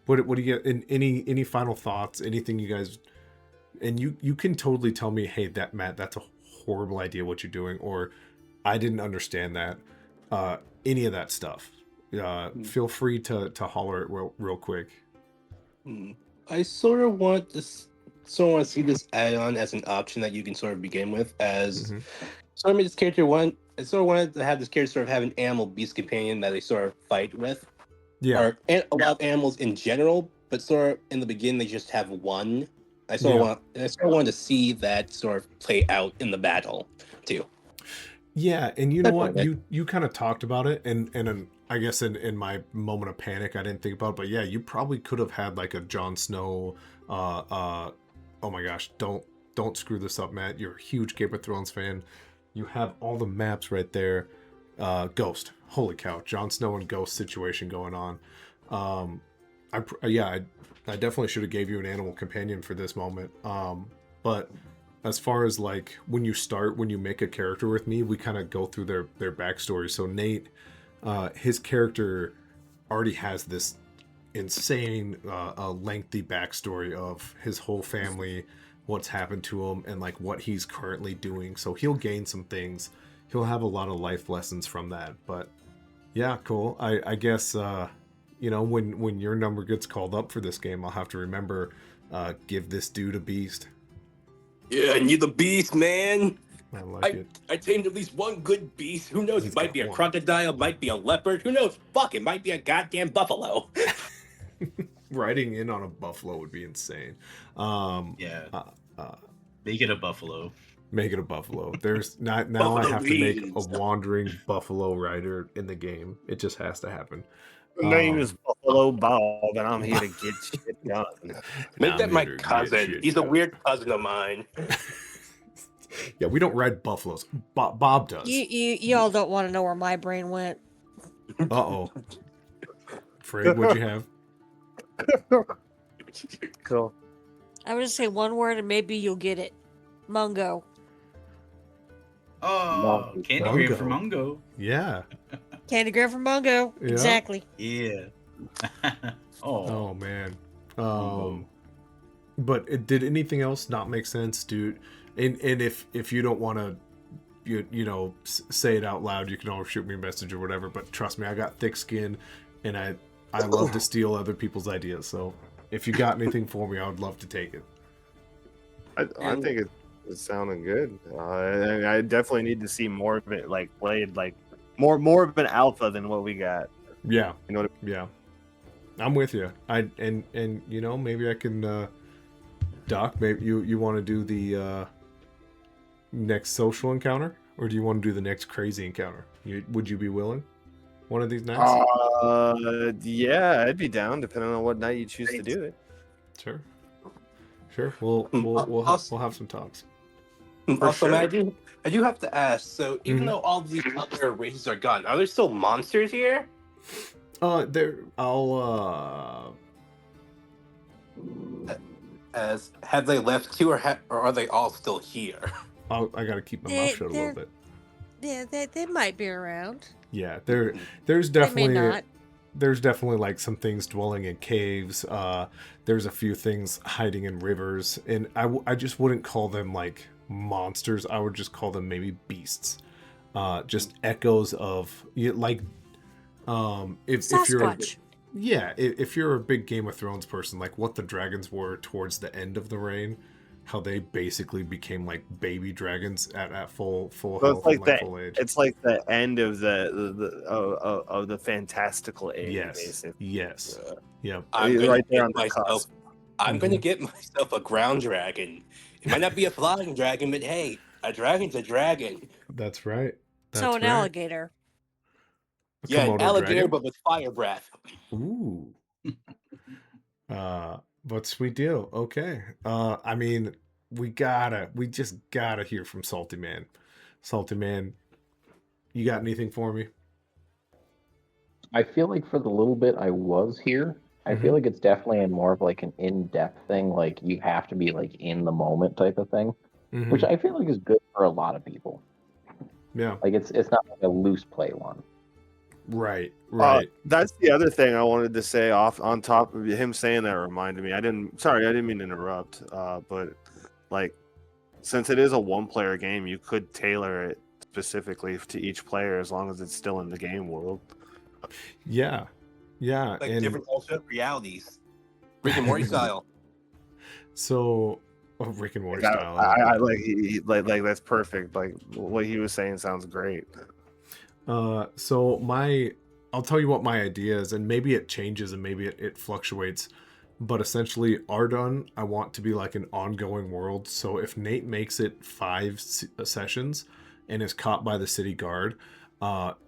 What do you get? Any final thoughts? Anything you guys? And you can totally tell me, hey, Matt, that's a horrible idea what you're doing, or I didn't understand that. Any of that stuff. Feel free to holler it real quick. I sort of want to see this add-on as an option that you can sort of begin with as sort of this character I sort of wanted to have this character sort of have an animal beast companion that they sort of fight with. Yeah. Or a lot of animals in general, but sort of in the beginning they just have one. I sort of wanted to see that sort of play out in the battle too. Yeah, and you know what? You kind of talked about it, and I guess in my moment of panic I didn't think about it, but yeah, you probably could have had a Jon Snow oh my gosh, don't screw this up, Matt. You're a huge Game of Thrones fan. You have all the maps right there. Ghost. Holy cow, Jon Snow and Ghost situation going on. I definitely should have gave you an animal companion for this moment. But as far as when you make a character with me, we kind of go through their backstory. So Nate, his character already has this insane lengthy backstory of his whole family, what's happened to him, and what he's currently doing. So he'll gain some things. He'll have a lot of life lessons from that. But yeah, cool. I guess when your number gets called up for this game, I'll have to remember give this dude a beast. Yeah, I need the beast, man. I like it. I tamed at least one good beast. Who knows? It might be a crocodile, might be a leopard. Who knows? Fuck, it might be a goddamn buffalo. Riding in on a buffalo would be insane. Make it a buffalo. Make it a buffalo. There's not now. I have to make a wandering buffalo rider in the game. It just has to happen. My name is Buffalo Bob, and I'm here to get shit done. Make that my cousin. He's a weird cousin of mine. Yeah, we don't ride buffaloes. Bob does. Y'all don't want to know where my brain went. Uh-oh. Frig, what'd you have? Cool. I would just say one word and maybe you'll get it. Mungo. Oh, Candygram for Mungo. Yeah. Candygram for Mungo. Yeah. Exactly. Yeah. Oh man. But did anything else not make sense, dude? And if you don't want to, you know, say it out loud, you can always shoot me a message or whatever. But trust me, I got thick skin, and I love to steal other people's ideas. So if you got anything for me, I would love to take it. I think it's sounding good. I definitely need to see more of it, played more of an alpha than what we got. Yeah, you know what I mean? Yeah, I'm with you. And you know, maybe I can, Doc. Maybe you want to do the next social encounter, or do you want to do the next crazy encounter? Would you be willing? one of these nights? Yeah, I'd be down depending on what night you choose to do it. Sure. We'll have some talks. Also, sure. I do have to ask. So, even though all these other races are gone, are there still monsters here? As have they left too, or are they all still here? I gotta keep my mouth shut a little bit. Yeah, they might be around. Yeah, there's definitely like some things dwelling in caves. There's a few things hiding in rivers, and I just wouldn't call them like monsters. I would just call them maybe beasts. Just echoes of like if you're if you're a big Game of Thrones person, like what the dragons were towards the end of the reign, how they basically became like baby dragons at full health and like full age. It's like the end of the fantastical age. Yes. Basically. Yes. Yep. I'm gonna get myself a ground dragon. It might not be a flying dragon, but hey, a dragon's a dragon. That's right. So an alligator. Yeah, an alligator, dragon? but with fire breath. Ooh. But sweet deal. Okay. I mean, we just gotta hear from Salty Man. Salty Man, you got anything for me? I feel like for the little bit I was here, I feel like it's definitely more of like an in-depth thing. Like you have to be like in the moment type of thing, which I feel like is good for a lot of people. Yeah. Like it's not like a loose play one. Right. That's the other thing I wanted to say on top of him saying that reminded me. I didn't mean to interrupt. But like, since it is a one-player game, you could tailor it specifically to each player as long as it's still in the game world. Yeah. Like different alternate realities, Rick and Morty style. So, Rick and Morty style. I like that's perfect. Like what he was saying sounds great. So I'll tell you what my idea is, and maybe it changes and maybe it fluctuates, but essentially Ardun, I want to be like an ongoing world. So if Nate makes it 5 sessions and is caught by the city guard,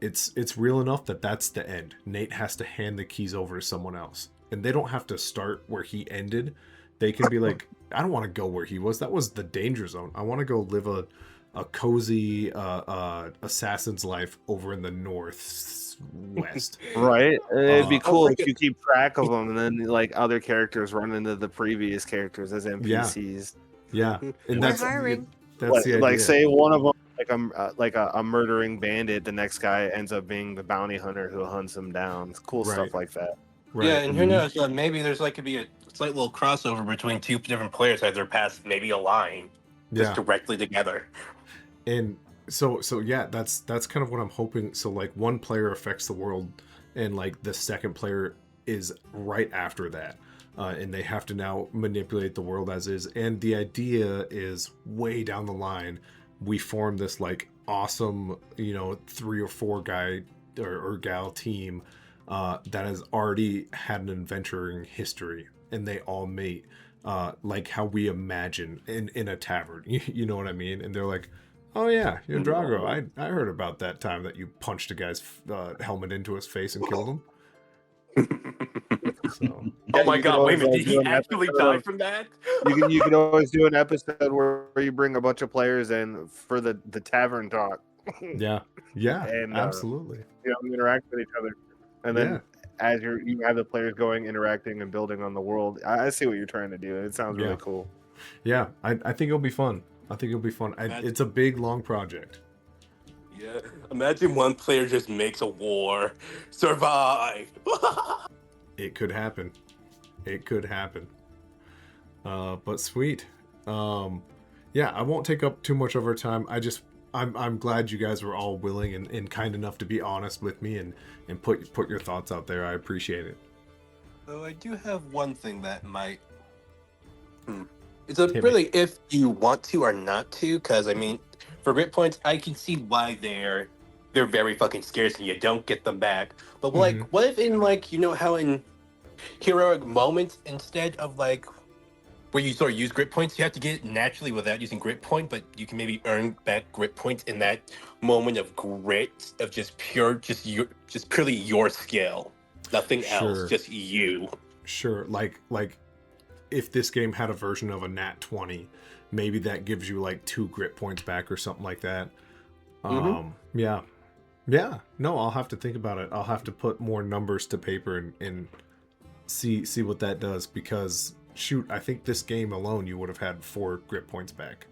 it's real enough that that's the end. Nate has to hand the keys over to someone else, and they don't have to start where he ended. They can be like, I don't want to go where he was. That was the danger zone. I want to go live a cozy assassin's life over in the northwest. Right. It'd be cool if you keep track of them, and then like other characters run into the previous characters as NPCs. Yeah. And We're hiring. That's the idea. Like say one of them like a murdering bandit, the next guy ends up being the bounty hunter who hunts him down. It's cool stuff like that. Right. Yeah, and who knows? Maybe there's could be a slight little crossover between two different players as their paths maybe align just directly together. And so yeah, that's kind of what I'm hoping. So like one player affects the world, and like the second player is right after that, and they have to now manipulate the world as is. And the idea is way down the line, we form this like awesome 3 or 4 guy or gal team that has already had an adventuring history, and they all mate like how we imagine in a tavern. You know what I mean? And they're like, oh yeah, you're Drago. I heard about that time that you punched a guy's helmet into his face and killed him. So. Oh my god, wait a minute, did he actually die from that? You can always do an episode where you bring a bunch of players in for the tavern talk. Yeah, and, absolutely. Interact with each other. And then as you have the players going, interacting, and building on the world. I see what you're trying to do. It sounds really cool. Yeah, I think it'll be fun. It's a big, long project. Yeah, imagine one player just makes a war, survive. It could happen. But sweet. Yeah, I won't take up too much of our time. I'm glad you guys were all willing and kind enough to be honest with me and put your thoughts out there. I appreciate it. So I do have one thing that might. It's really if you want to or not to, because I mean, for grit points, I can see why they're very fucking scarce and you don't get them back. But like, what if in how in heroic moments, instead of where you sort of use grit points. You have to get it naturally without using grit point, but you can maybe earn back grit points in that moment of grit of just purely your skill, nothing else, Sure. just you. Sure. Like if this game had a version of a nat 20, maybe that gives you like 2 grit points back or something like that. Yeah. No, I'll have to think about it. I'll have to put more numbers to paper and see what that does, because shoot, I think this game alone you would have had 4 grit points back.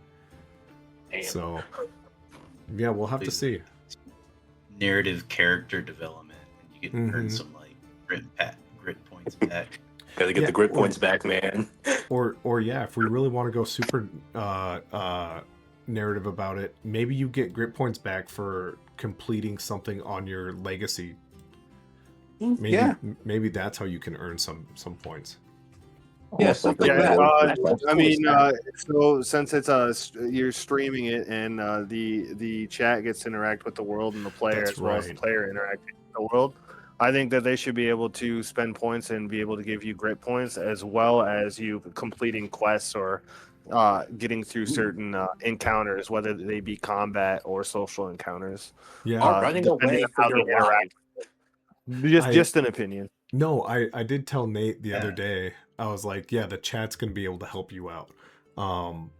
Damn. So yeah, we'll have to see. Narrative character development, and you can earn some like grit points back. Gotta get the grit points back, man. Or yeah, if we really want to go super narrative about it, maybe you get grit points back for completing something on your legacy. Maybe that's how you can earn some points. Yeah, something like that. I mean, so since it's you're streaming it and the chat gets to interact with the world and the player That's as well as the player interacting with the world, I think that they should be able to spend points and be able to give you grit points, as well as you completing quests or getting through certain encounters, whether they be combat or social encounters. Yeah, running away from your interact. Just an opinion. No, I did tell Nate the other day. I was like, yeah, the chat's gonna be able to help you out.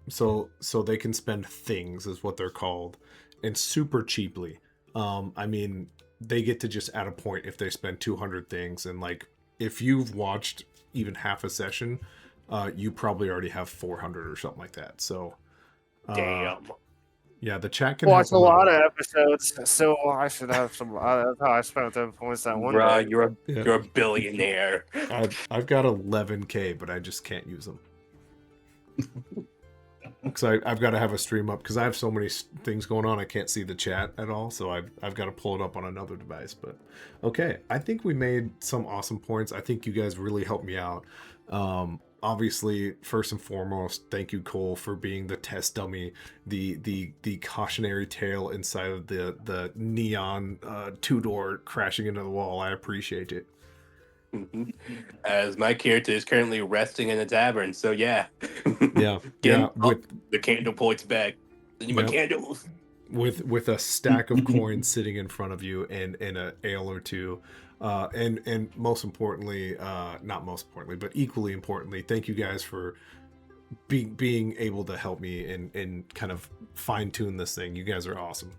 So they can spend things, is what they're called, and super cheaply. I mean, they get to just add a point if they spend 200 things, and like if you've watched even half a session, you probably already have 400 or something like that. So Damn. yeah, the chat can watch help a lot of episodes, so I should have some. That's how I spent 10 points that one Bruh, day. you're a billionaire. I've got 11K, but I just can't use them. Because I've got to have a stream up, because I have so many things going on, I can't see the chat at all, so I've got to pull it up on another device. But okay, I think we made some awesome points. I think you guys really helped me out. Obviously, first and foremost, thank you, Kohl, for being the test dummy, the cautionary tale inside of the neon 2-door crashing into the wall. I appreciate it. As my character is currently resting in a tavern, so yeah. With the candle points back. My candles. With a stack of coins sitting in front of you and a ale or two. And most importantly, not most importantly, but equally importantly, thank you guys for being able to help me and kind of fine tune this thing. You guys are awesome.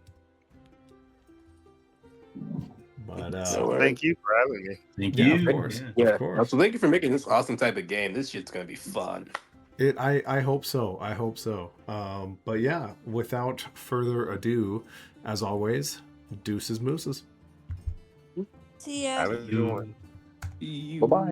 But thank you for having me. Thank you. Of course. Yeah. Of course. So thank you for making this awesome type of game. This shit's gonna be fun. I hope so. I hope so. But yeah, without further ado, as always, deuces mooses. See ya. Have a good one. Bye-bye.